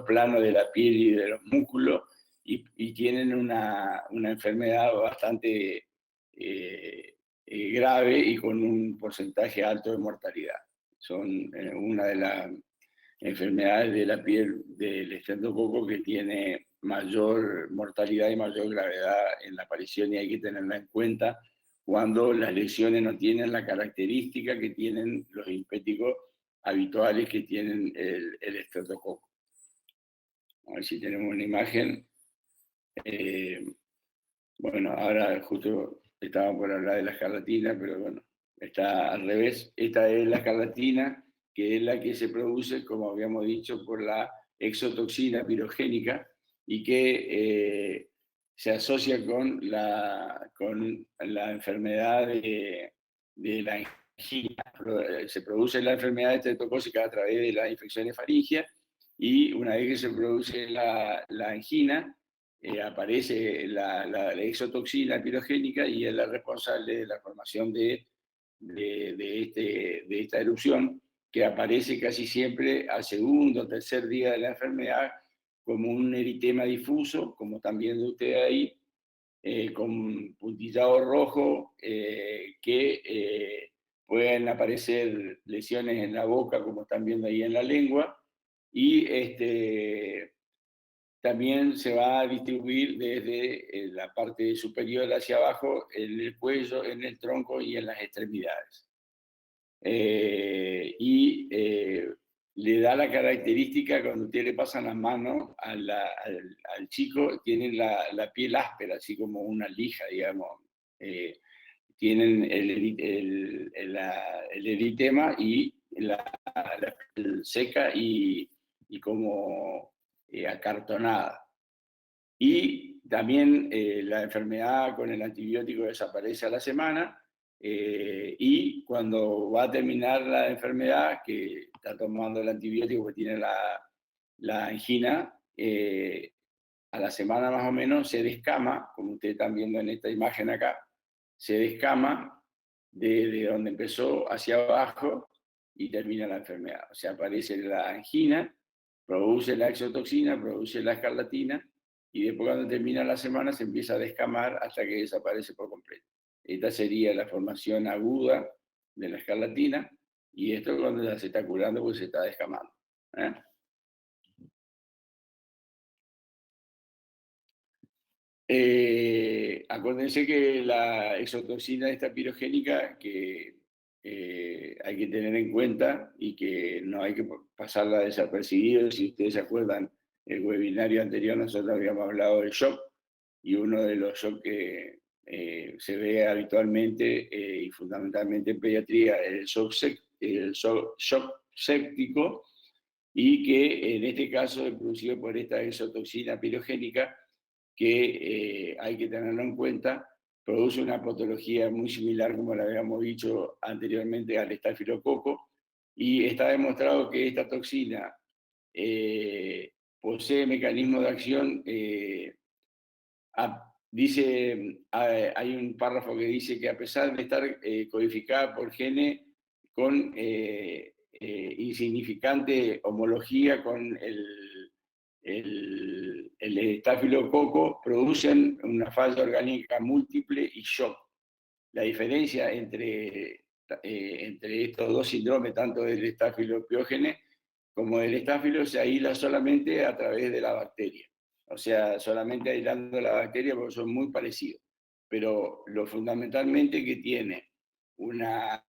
planos de la piel y de los músculos, y tienen una enfermedad bastante grave y con un porcentaje alto de mortalidad. Son una de las enfermedades de la piel del estreptococo que tiene mayor mortalidad y mayor gravedad en la aparición, y hay que tenerla en cuenta cuando las lesiones no tienen la característica que tienen los impéticos habituales que tienen el estreptococo. A ver si tenemos una imagen. Bueno, ahora justo estaba por hablar de la escarlatina, pero bueno, está al revés. Esta es la escarlatina, que es la que se produce, como habíamos dicho, por la exotoxina pirogénica y que se asocia con la enfermedad de la angina. Se produce la enfermedad estreptocócica a través de la infección de faringia, y una vez que se produce la angina, aparece la exotoxina pirogénica y es la responsable de la formación de esta erupción, que aparece casi siempre al segundo o tercer día de la enfermedad como un eritema difuso, como están viendo ustedes ahí, con puntillado rojo, pueden aparecer lesiones en la boca, como están viendo ahí en la lengua, y también se va a distribuir desde la parte superior hacia abajo, en el cuello, en el tronco y en las extremidades. Le da la característica, cuando usted le pasan las manos al chico, tienen la piel áspera, así como una lija, digamos. Tienen el eritema y la piel seca y como acartonada. Y también la enfermedad con el antibiótico desaparece a la semana, y cuando va a terminar la enfermedad, que está tomando el antibiótico que tiene la angina, a la semana más o menos se descama, como ustedes están viendo en esta imagen acá, se descama de donde empezó hacia abajo y termina la enfermedad. O sea, aparece la angina, produce la exotoxina, produce la escarlatina, y después cuando termina la semana se empieza a descamar hasta que desaparece por completo. Esta sería la formación aguda de la escarlatina, y esto cuando ya se está curando, pues se está descamando. Acuérdense que la exotoxina esta pirogénica, que hay que tener en cuenta y que no hay que pasarla desapercibido. Si ustedes se acuerdan, el webinario anterior nosotros habíamos hablado del shock, y uno de los shocks que se ve habitualmente y fundamentalmente en pediatría es el shock séptico, y que en este caso es producido por esta exotoxina pirogénica, que hay que tenerlo en cuenta. Produce una patología muy similar, como la habíamos dicho anteriormente, al estafilococo, y está demostrado que esta toxina posee mecanismos de acción. Hay un párrafo que dice que, a pesar de estar codificada por genes con insignificante homología con el estafilococo, producen una falla orgánica múltiple y shock. La diferencia entre estos dos síndromes, tanto del estafilopiógene como del estáfilo, se aísla solamente a través de la bacteria. O sea, solamente aislando la bacteria, porque son muy parecidos. Pero lo fundamentalmente que tiene una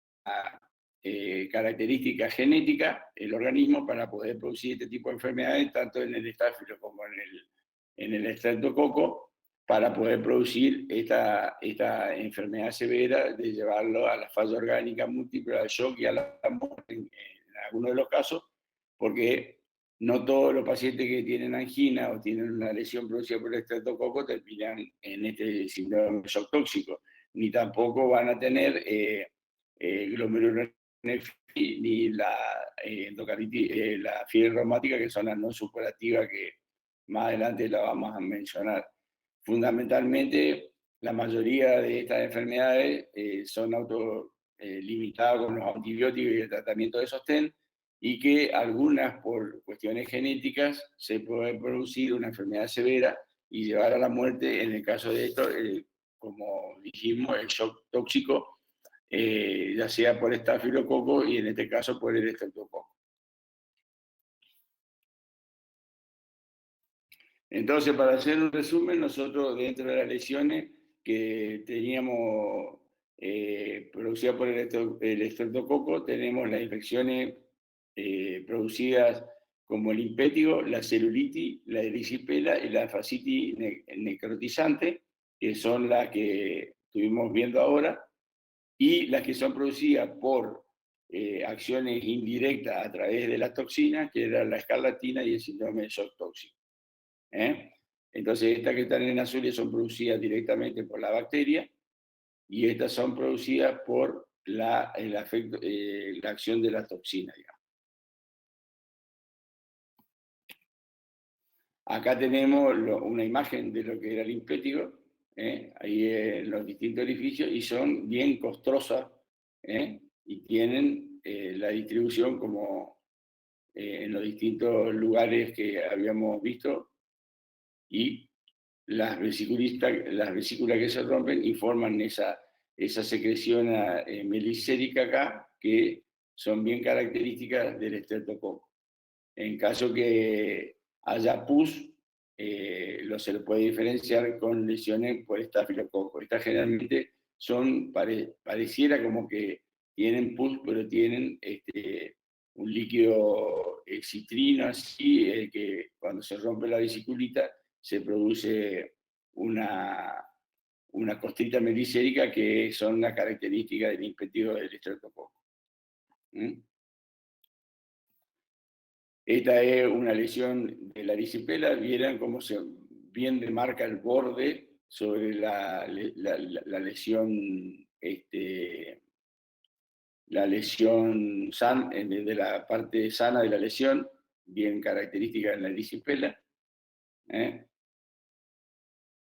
característica genética el organismo para poder producir este tipo de enfermedades, tanto en el estáfilo como en el estreptococo, para poder producir esta enfermedad severa, de llevarlo a la falla orgánica múltiple, al shock y a la muerte en algunos de los casos, porque no todos los pacientes que tienen angina o tienen una lesión producida por el estreptococo terminan en este síndrome de shock tóxico, ni tampoco van a tener glomerulonephritis ni la endocardititis, la fiebre reumática, que son las no superativas que más adelante la vamos a mencionar. Fundamentalmente, la mayoría de estas enfermedades son autolimitadas con los antibióticos y el tratamiento de sostén, y que algunas por cuestiones genéticas se puede producir una enfermedad severa y llevar a la muerte en el caso de esto, como dijimos, el shock tóxico, ya sea por estafilococo y en este caso por el estreptococo. Entonces, para hacer un resumen, nosotros dentro de las lesiones que teníamos producidas por el estreptococo, tenemos las infecciones producidas como el impétigo, la celulitis, la erisipela y la fascitis necrotizante, que son las que estuvimos viendo ahora, y las que son producidas por acciones indirectas a través de las toxinas, que era la escarlatina y el síndrome de shock tóxico. Entonces, estas que están en azules son producidas directamente por la bacteria, y estas son producidas por la acción de la toxina, digamos. Acá tenemos una imagen de lo que era el impétigo, ahí en los distintos orificios, y son bien costrosas, y tienen la distribución como en los distintos lugares que habíamos visto, y las vesículas que se rompen y forman esa secreción melicérica acá, que son bien características del estreptococo. En caso que haya pus, se lo puede diferenciar con lesiones por estafilococo. Estas generalmente pareciera como que tienen pus, pero tienen un líquido citrino así, que cuando se rompe la vesiculita se produce una costrita melicérica, que son las características del impétigo del estreptococo. Esta es una lesión de la erisipela. Vieran cómo se bien demarca el borde sobre la lesión, la lesión de la parte sana de la lesión, bien característica en la erisipela.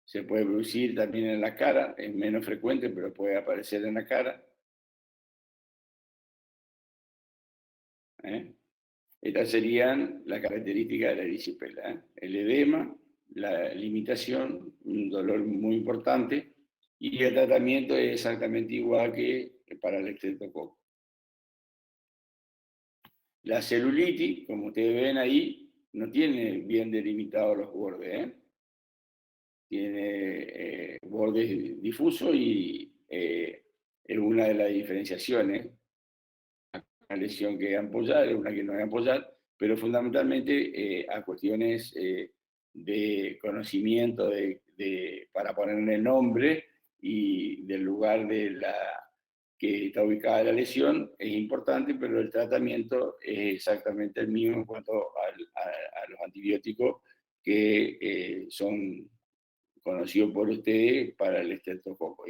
Se puede producir también en la cara, es menos frecuente, pero puede aparecer en la cara. Estas serían las características de la erisipela. El edema, la limitación, un dolor muy importante, y el tratamiento es exactamente igual que para el estreptococo. La celulitis, como ustedes ven ahí, no tiene bien delimitados los bordes. Tiene bordes difusos, y es una de las diferenciaciones. Una lesión que es ampollar, una que no es ampollar, pero fundamentalmente a cuestiones de conocimiento para ponerle el nombre y del lugar que está ubicada la lesión es importante, pero el tratamiento es exactamente el mismo en cuanto a los antibióticos que son conocidos por ustedes para el estreptococo.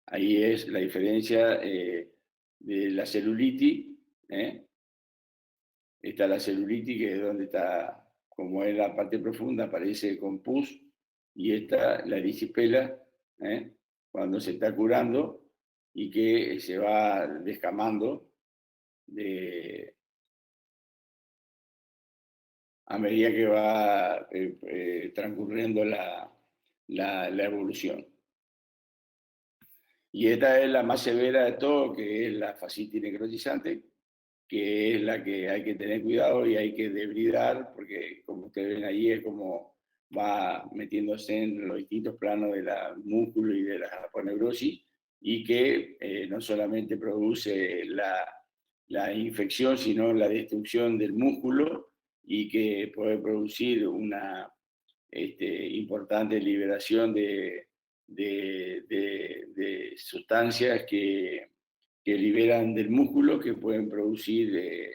Ahí es la diferencia de la celulitis. Está la celulitis, que es donde está, como es la parte profunda, aparece con pus, y está la erisipela, cuando se está curando y que se va descamando a medida que va transcurriendo la evolución. Y esta es la más severa de todo, que es la fascitis necrotizante, que es la que hay que tener cuidado y hay que debridar, porque como ustedes ven ahí es como va metiéndose en los distintos planos de la músculo y de la aponeurosis, y que no solamente produce la infección, sino la destrucción del músculo, y que puede producir una importante liberación de sustancias que liberan del músculo, que pueden producir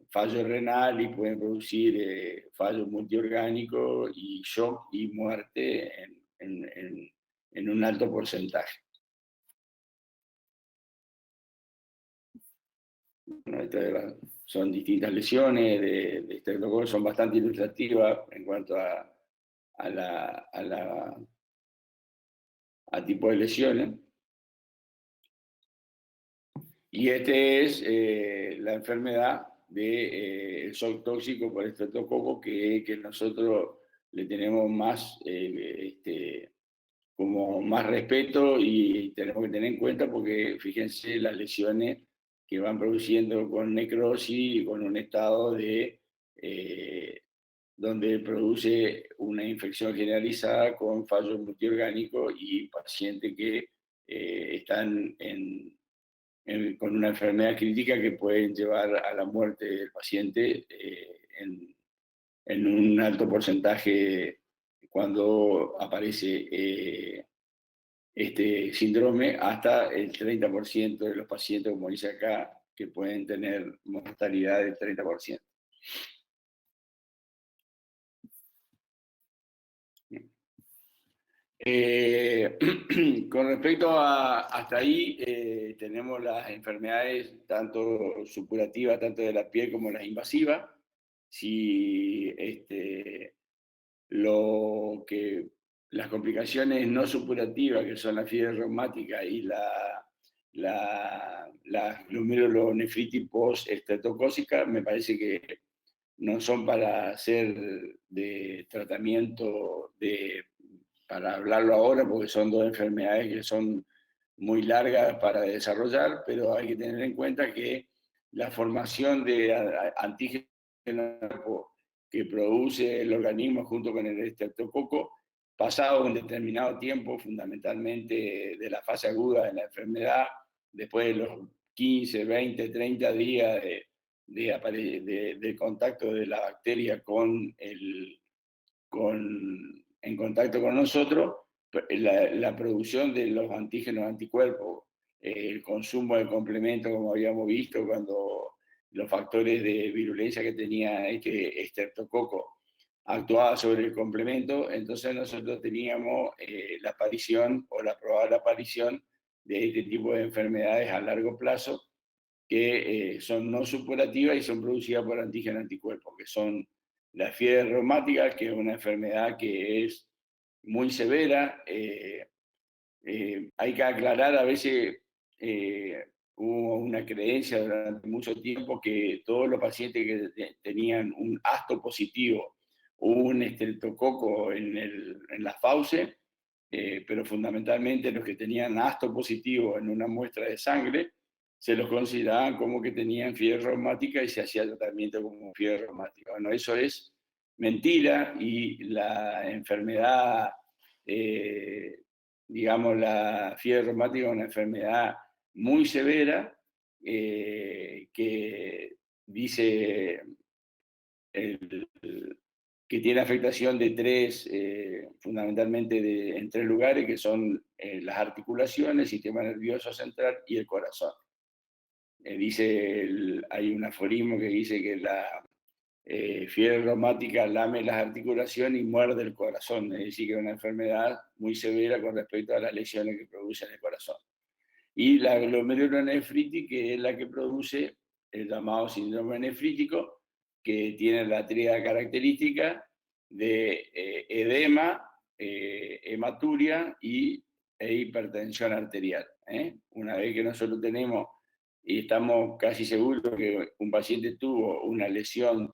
fallo renal, y pueden producir fallo multiorgánico y shock y muerte en un alto porcentaje. Bueno, son distintas lesiones de estreptococo, son bastante ilustrativas en cuanto a tipo de lesiones. Y este es la enfermedad del shock tóxico por estreptococo que nosotros le tenemos más, como más respeto y tenemos que tener en cuenta porque fíjense las lesiones que van produciendo con necrosis y con un estado de donde produce una infección generalizada con fallo multiorgánico y pacientes que están con una enfermedad crítica que pueden llevar a la muerte del paciente en un alto porcentaje cuando aparece este síndrome, hasta el 30% de los pacientes, como dice acá, que pueden tener mortalidad del 30%. Con respecto a hasta ahí, tenemos las enfermedades tanto supurativas, tanto de la piel como las invasivas. Si las complicaciones no supurativas, que son la fiebre reumática y la glomerulonefritis post-estreptocócica, me parece que no son para hacer de tratamiento para hablarlo ahora, porque son dos enfermedades que son muy largas para desarrollar, pero hay que tener en cuenta que la formación de antígenos que produce el organismo junto con el estreptococo, pasado un determinado tiempo, fundamentalmente de la fase aguda de la enfermedad, después de los 15, 20, 30 días de contacto de la bacteria en contacto con nosotros, la producción de los antígenos anticuerpos, el consumo de complementos, como habíamos visto, cuando los factores de virulencia que tenía este estreptococo actuaba sobre el complemento, entonces nosotros teníamos la aparición o la probable aparición de este tipo de enfermedades a largo plazo que son no supurativas y son producidas por antígenos anticuerpos, que son la fiebre reumática, que es una enfermedad que es muy severa. Hay que aclarar, a veces hubo una creencia durante mucho tiempo que todos los pacientes que tenían un asto positivo o un estreptococo en la fauce, pero fundamentalmente los que tenían asto positivo en una muestra de sangre, se los consideraban como que tenían fiebre reumática y se hacía tratamiento como fiebre reumática. Bueno, eso es mentira y la enfermedad, digamos, la fiebre reumática es una enfermedad muy severa que dice el, que tiene afectación de tres, fundamentalmente en tres lugares, que son las articulaciones, el sistema nervioso central y el corazón. Hay un aforismo que dice que la fiebre reumática lame las articulaciones y muerde el corazón, es decir, que es una enfermedad muy severa con respecto a las lesiones que produce en el corazón. Y la glomerulonefritis, que es la que produce el llamado síndrome nefrítico, que tiene la tríada característica de edema, hematuria e hipertensión arterial. Una vez que nosotros tenemos y estamos casi seguros que un paciente tuvo una lesión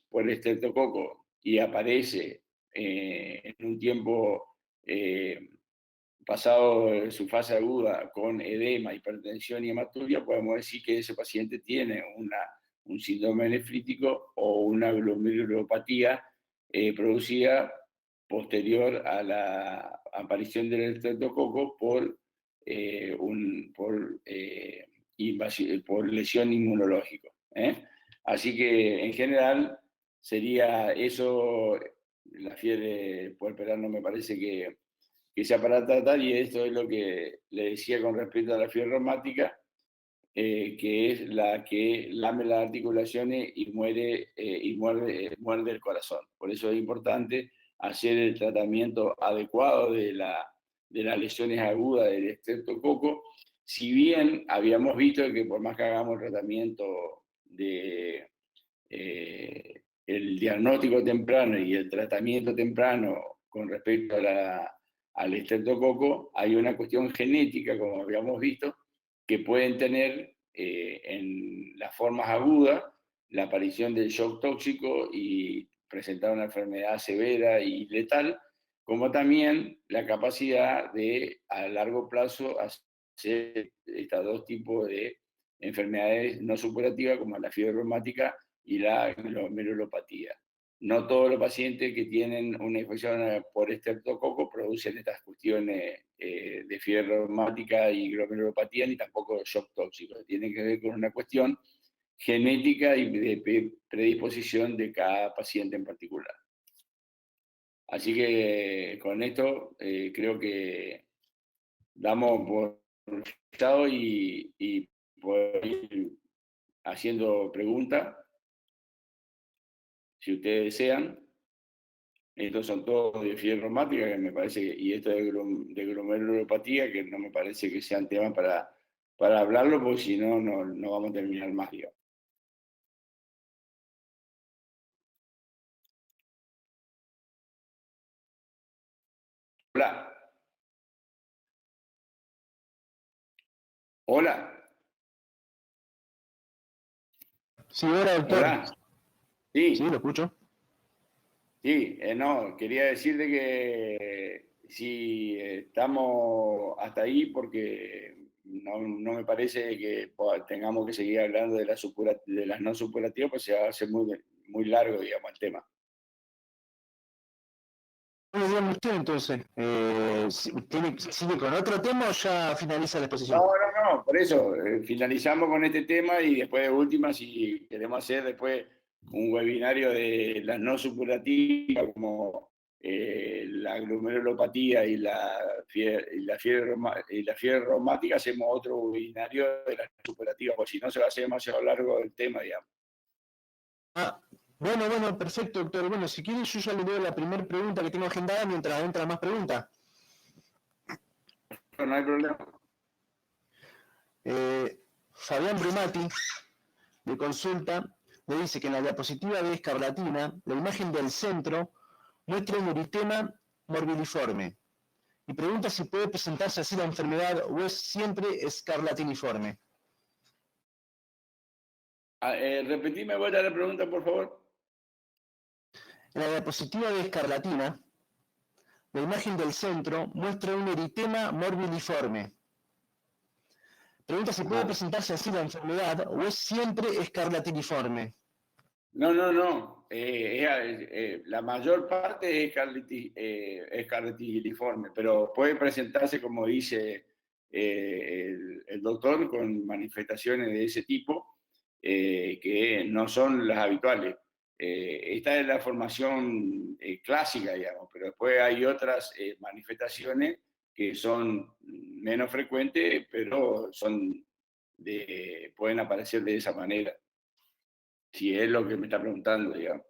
por el estreptococo y aparece en un tiempo pasado su fase aguda con edema, hipertensión y hematuria, podemos decir que ese paciente tiene un síndrome nefrítico o una glomerulopatía producida posterior a la aparición del estreptococo por lesión inmunológica. Así que en general sería eso, la fiebre puerperal no me parece que sea para tratar, y esto es lo que le decía con respecto a la fiebre reumática, que es la que lame las articulaciones y muerde el corazón. Por eso es importante hacer el tratamiento adecuado de las lesiones agudas del estreptococo si bien habíamos visto que por más que hagamos el tratamiento de el diagnóstico temprano y el tratamiento temprano con respecto al estreptococo, hay una cuestión genética, como habíamos visto, que pueden tener en las formas agudas la aparición del shock tóxico y presentar una enfermedad severa y letal, como también la capacidad de a largo plazo hacer estos dos tipos de enfermedades no supurativas como la fiebre reumática y la glomerulopatía. No todos los pacientes que tienen una infección por estreptococo producen estas cuestiones de fiebre reumática y glomerulopatía, ni tampoco shock tóxico. Tienen que ver con una cuestión genética y de predisposición de cada paciente en particular. Así que con esto creo que damos por fijado y por ir haciendo preguntas, si ustedes desean. Estos son todos de fiebre reumática, que me parece, y esto de glomerulopatía, que no me parece que sean temas para hablarlo, porque si no, no vamos a terminar más, digamos. Hola. Hola. Sí, hola, doctor. Hola. Sí. Sí, lo escucho. Sí, no, quería decirte que si estamos hasta ahí, porque no me parece que tengamos que seguir hablando de las no supurativas, pues se va a hacer muy largo, digamos, el tema. Bueno, dígame usted entonces, ¿sigue con otro tema o ya finaliza la exposición? No, por eso, finalizamos con este tema y después de última, si queremos hacer después un webinario de las no supurativas, como la glomerulopatía y la fiebre reumática, hacemos otro webinario de las no supurativas, porque si no se va a hacer demasiado largo el tema, digamos. Ah, bueno, perfecto, doctor. Bueno, si quiere yo ya le doy la primera pregunta que tengo agendada mientras entra más preguntas. No hay problema. Fabián Brumati, de consulta, le dice que en la diapositiva de escarlatina, la imagen del centro muestra un eritema morbiliforme. Y pregunta si puede presentarse así la enfermedad o es siempre escarlatiniforme. Repetime vuelta la pregunta, por favor. En la diapositiva de escarlatina, la imagen del centro muestra un eritema morbiliforme. Pregunta si puede presentarse así la enfermedad o es siempre escarlatiniforme. No. La mayor parte es escarlatigiliforme, pero puede presentarse, como dice el doctor, con manifestaciones de ese tipo que no son las habituales. Esta es la formación clásica, digamos, pero después hay otras manifestaciones que son menos frecuentes, pero pueden aparecer de esa manera. Si es lo que me está preguntando, digamos.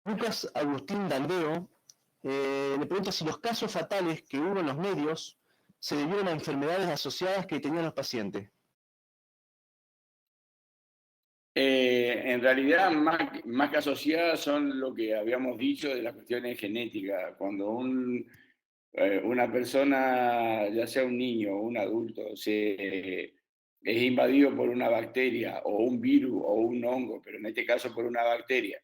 Lucas Agustín Daldeo le pregunta si los casos fatales que hubo en los medios se debieron a enfermedades asociadas que tenían los pacientes. En realidad, más que asociadas son lo que habíamos dicho de las cuestiones genéticas. Cuando una persona, ya sea un niño o un adulto, es invadido por una bacteria o un virus o un hongo, pero en este caso por una bacteria,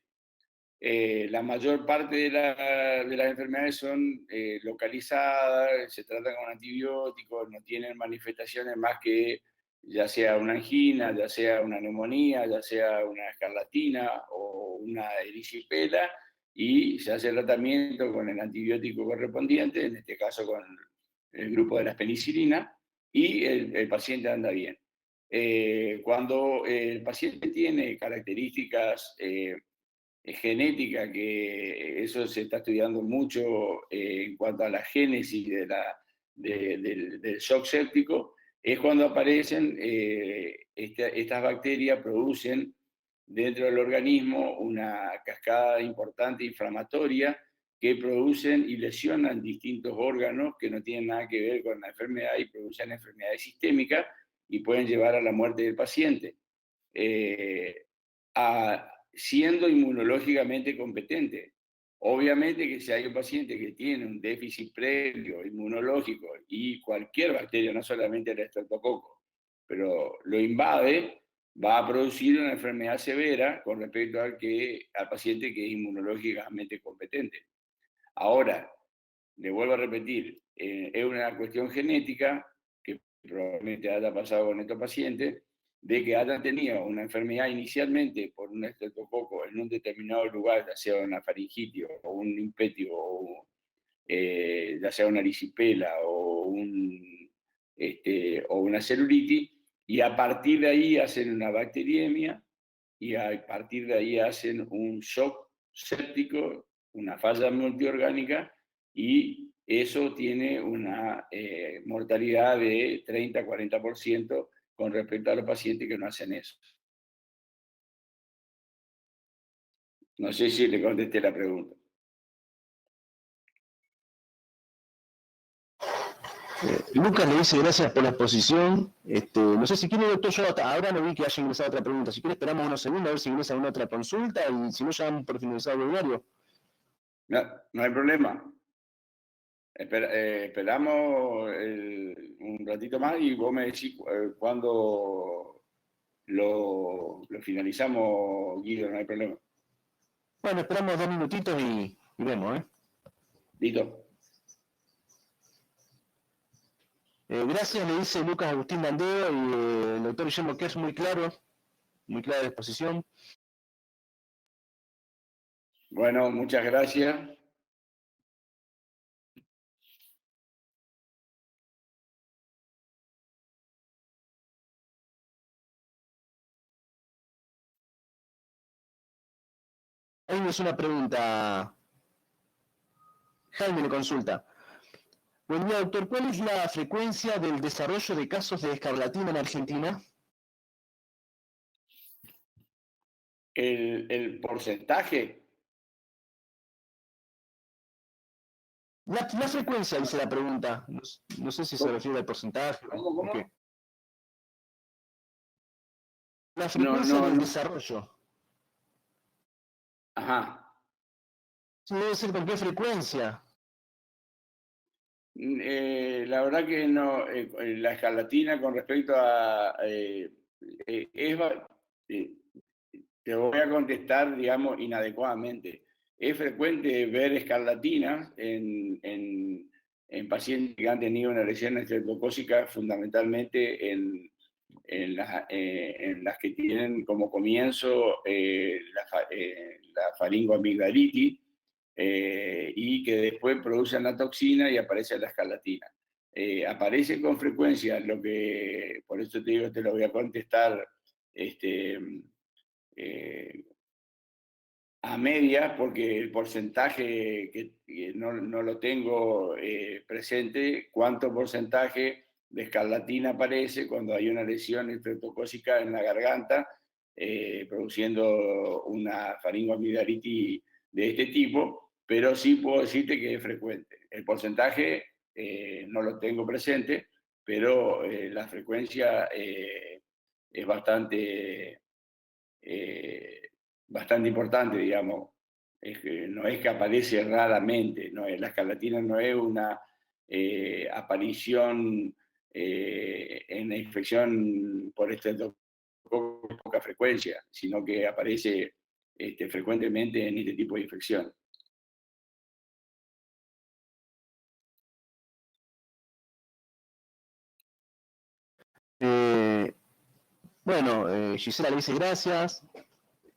la mayor parte de las enfermedades son localizadas, se tratan con antibióticos, no tienen manifestaciones más que ya sea una angina, ya sea una neumonía, ya sea una escarlatina o una erisipela, y se hace el tratamiento con el antibiótico correspondiente, en este caso con el grupo de la penicilina, y el paciente anda bien. Cuando el paciente tiene características genética, que eso se está estudiando mucho en cuanto a la génesis del shock séptico, es cuando aparecen estas bacterias, producen dentro del organismo una cascada importante inflamatoria que producen y lesionan distintos órganos que no tienen nada que ver con la enfermedad y producen enfermedades sistémicas y pueden llevar a la muerte del paciente, siendo inmunológicamente competente. Obviamente que si hay un paciente que tiene un déficit previo inmunológico y cualquier bacteria, no solamente el estreptococo, pero lo invade, va a producir una enfermedad severa con respecto al paciente que es inmunológicamente competente. Ahora, le vuelvo a repetir, es una cuestión genética que probablemente haya pasado con estos pacientes, de que hayan tenido una enfermedad inicialmente por un estreptococo en un determinado lugar, ya sea una faringitis o un impetio, o, ya sea una erisipela o una celulitis, y a partir de ahí hacen una bacteriemia y a partir de ahí hacen un shock séptico, una falla multiorgánica, y eso tiene una mortalidad de 30-40% con respecto a los pacientes que no hacen eso. No sé si le contesté la pregunta. Lucas le dice gracias por la exposición. No sé si quiere, doctor, yo ahora no vi que haya ingresado otra pregunta. Si quiere esperamos unos segundos a ver si ingresa una otra consulta y si no ya damos por finalizado el webinario. No, no hay problema. Esperamos un ratito más y vos me decís cuándo lo finalizamos, Guido, no hay problema. Bueno, esperamos 2 minutitos y vemos, ¿eh? Listo. Gracias, le dice Lucas Agustín Landeo y el doctor Guillermo Kers, muy clara la exposición. Bueno, muchas gracias. Ahí es una pregunta. Jaime le consulta. Buen día, doctor. ¿Cuál es la frecuencia del desarrollo de casos de escarlatina en Argentina? El porcentaje. La frecuencia, dice la pregunta. No sé si se refiere al porcentaje. ¿Cómo? ¿O qué? La frecuencia del desarrollo. Ajá. Sí, debe ser con qué frecuencia. La verdad que no, la escarlatina con respecto a... te voy a contestar, digamos, inadecuadamente. Es frecuente ver escarlatinas en pacientes que han tenido una lesión estreptocócica, fundamentalmente en las que tienen como comienzo la faringoamigdalitis, y que después producen la toxina y aparece la escarlatina. Aparece con frecuencia, por eso te digo, te lo voy a contestar a medias, porque el porcentaje que no lo tengo presente, cuánto porcentaje de escarlatina aparece cuando hay una lesión estreptocócica en la garganta, produciendo una faringoamigdalitis de este tipo, pero sí puedo decirte que es frecuente. El porcentaje no lo tengo presente, pero la frecuencia es bastante importante, digamos. No es que aparece raramente, la escarlatina no es una aparición en la infección por poca frecuencia, sino que aparece frecuentemente en este tipo de infección. Bueno, Gisela le dice gracias.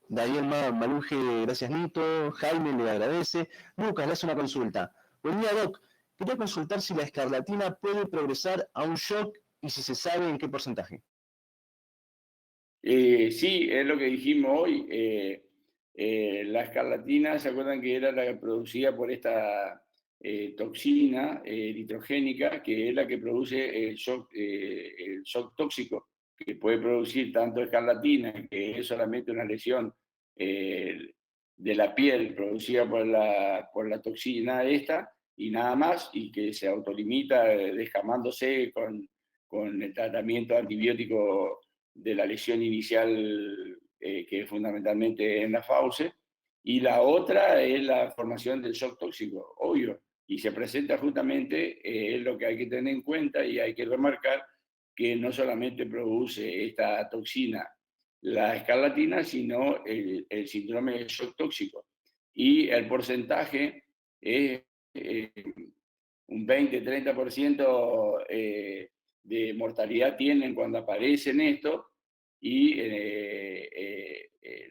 Daniel Maluje, gracias Nito. Jaime le agradece. Lucas le hace una consulta. Buen día, Doc. Quería consultar si la escarlatina puede progresar a un shock y si se sabe en qué porcentaje. Sí, es lo que dijimos hoy. La escarlatina, ¿se acuerdan que era la que producida por esta toxina eritrogénica, que es la que produce el shock tóxico, que puede producir tanto escarlatina, que es solamente una lesión de la piel producida por la toxina esta y nada más, y que se autolimita descamándose con el tratamiento antibiótico de la lesión inicial, que es fundamentalmente en la fauce, y la otra es la formación del shock tóxico, obvio, y se presenta justamente, es lo que hay que tener en cuenta y hay que remarcar que no solamente produce esta toxina la escarlatina, sino el síndrome de shock tóxico. Y el porcentaje es eh, un 20-30% de mortalidad tienen cuando aparecen esto, y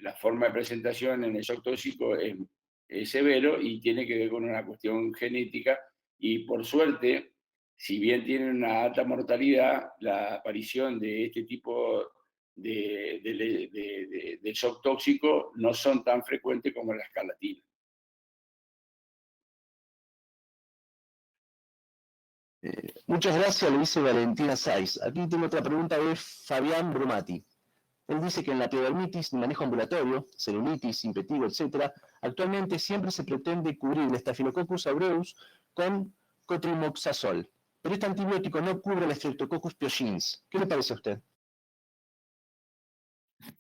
la forma de presentación en el shock tóxico es severo y tiene que ver con una cuestión genética, y por suerte, si bien tienen una alta mortalidad, la aparición de este tipo de shock tóxico no son tan frecuentes como la escarlatina. Muchas gracias, lo dice Valentina Saiz. Aquí tengo otra pregunta de Fabián Brumati. Él dice que en la epidermitis de manejo ambulatorio, celulitis, impetigo, etc., actualmente siempre se pretende cubrir el Staphylococcus aureus con cotrimoxazol, pero este antibiótico no cubre el Streptococcus pyogenes. ¿Qué le parece a usted?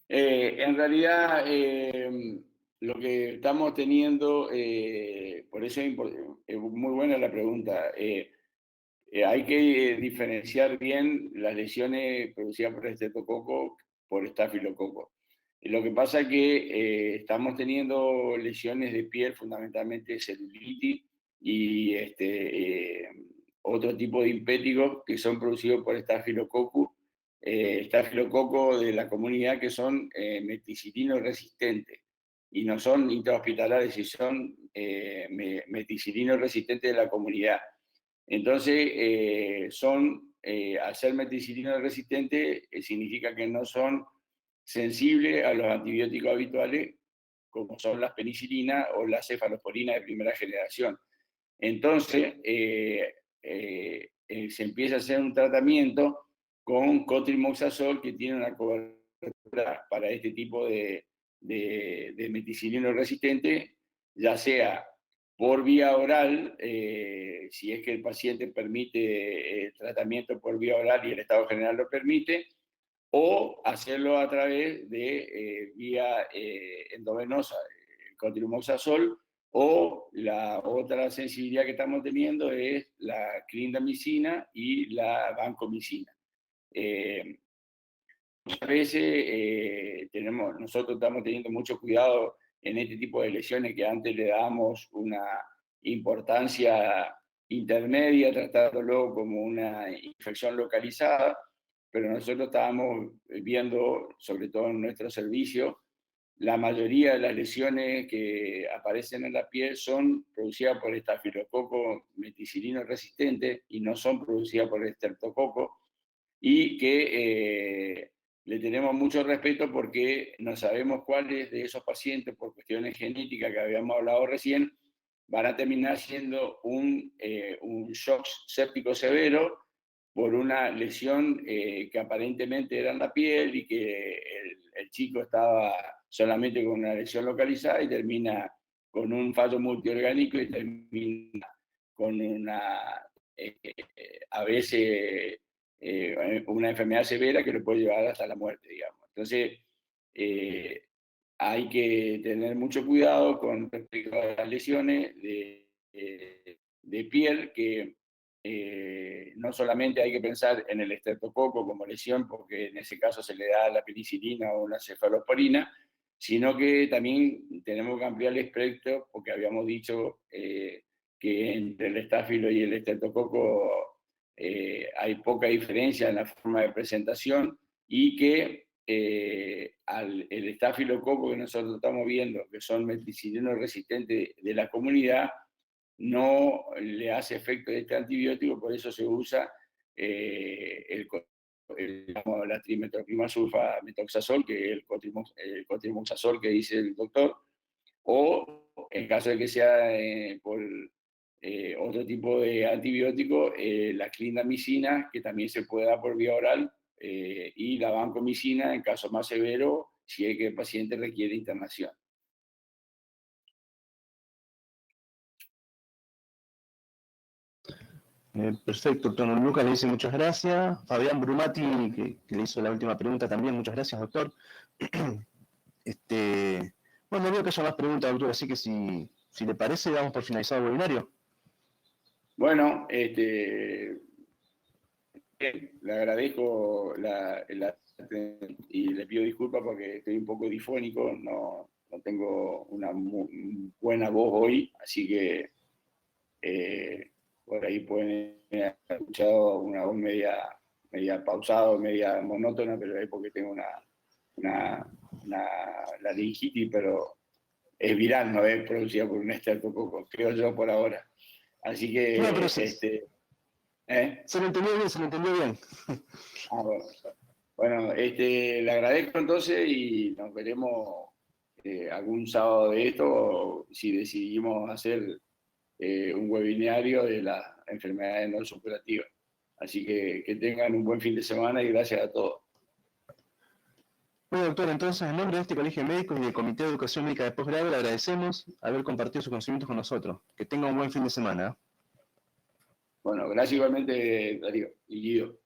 En realidad, lo que estamos teniendo, por eso es muy buena la pregunta. Hay que diferenciar bien las lesiones producidas por estreptococo por estafilococo. Lo que pasa es que estamos teniendo lesiones de piel, fundamentalmente celulitis y otro tipo de impéticos que son producidos por estafilococo de la comunidad, que son meticilinos resistentes y no son intrahospitalarios, y son meticilinos resistentes de la comunidad. Entonces, al ser meticilina resistente, significa que no son sensibles a los antibióticos habituales, como son las penicilinas o las cefalosporinas de primera generación. Entonces, se empieza a hacer un tratamiento con cotrimoxazol, que tiene una cobertura para este tipo de meticilino resistente, ya sea por vía oral, si es que el paciente permite el tratamiento por vía oral y el estado general lo permite, o hacerlo a través de vía endovenosa, el cotrimoxazol, o la otra sensibilidad que estamos teniendo es la clindamicina y la vancomicina. Muchas veces nosotros estamos teniendo mucho cuidado en este tipo de lesiones que antes le dábamos una importancia intermedia, tratándolo como una infección localizada, pero nosotros estábamos viendo, sobre todo en nuestro servicio, la mayoría de las lesiones que aparecen en la piel son producidas por estafilococo meticilino resistente y no son producidas por el estreptococo, y que le tenemos mucho respeto porque no sabemos cuáles de esos pacientes, por cuestiones genéticas que habíamos hablado recién, van a terminar siendo un shock séptico severo por una lesión que aparentemente era en la piel, y que el chico estaba solamente con una lesión localizada y termina con un fallo multiorgánico y termina con a veces una enfermedad severa que lo puede llevar hasta la muerte, digamos. Entonces, eh, hay que tener mucho cuidado con respecto a las lesiones de piel, que no solamente hay que pensar en el estreptococo como lesión, porque en ese caso se le da la penicilina o la cefalosporina, sino que también tenemos que ampliar el espectro, porque habíamos dicho que entre el estáfilo y el estreptococo hay poca diferencia en la forma de presentación, y que el estafilococo que nosotros estamos viendo, que son meticilinos resistentes de la comunidad, no le hace efecto de este antibiótico, por eso se usa la trimetoprim sulfa-metoxazol, que es el cotrimoxazol que dice el doctor, o en caso de que sea por otro tipo de antibiótico, la clindamicina, que también se puede dar por vía oral, y la vancomicina en caso más severo, si es que el paciente requiere internación. Perfecto, doctor Lucas le dice muchas gracias. Fabián Brumati, que le hizo la última pregunta también, muchas gracias, doctor. Bueno, no veo que haya más preguntas, doctor, así que si le parece, damos por finalizado el webinario. Bueno, le agradezco y le pido disculpas porque estoy un poco difónico, no tengo una buena voz hoy, así que por ahí pueden haber escuchado una voz media pausada, media monótona, pero es porque tengo una laringitis, pero es viral, no es producida por un estreptococo, creo yo por ahora. Así No, pero que, se lo entendió bien, se lo entendió bien. Bueno, le agradezco entonces y nos veremos algún sábado de esto, si decidimos hacer un webinario de las enfermedades no superativas. Así que tengan un buen fin de semana y gracias a todos. Bueno, doctor, entonces, en nombre de este Colegio de Médicos y del Comité de Educación Médica de Posgrado, le agradecemos haber compartido sus conocimientos con nosotros. Que tenga un buen fin de semana. Bueno, gracias igualmente, Darío y Guido.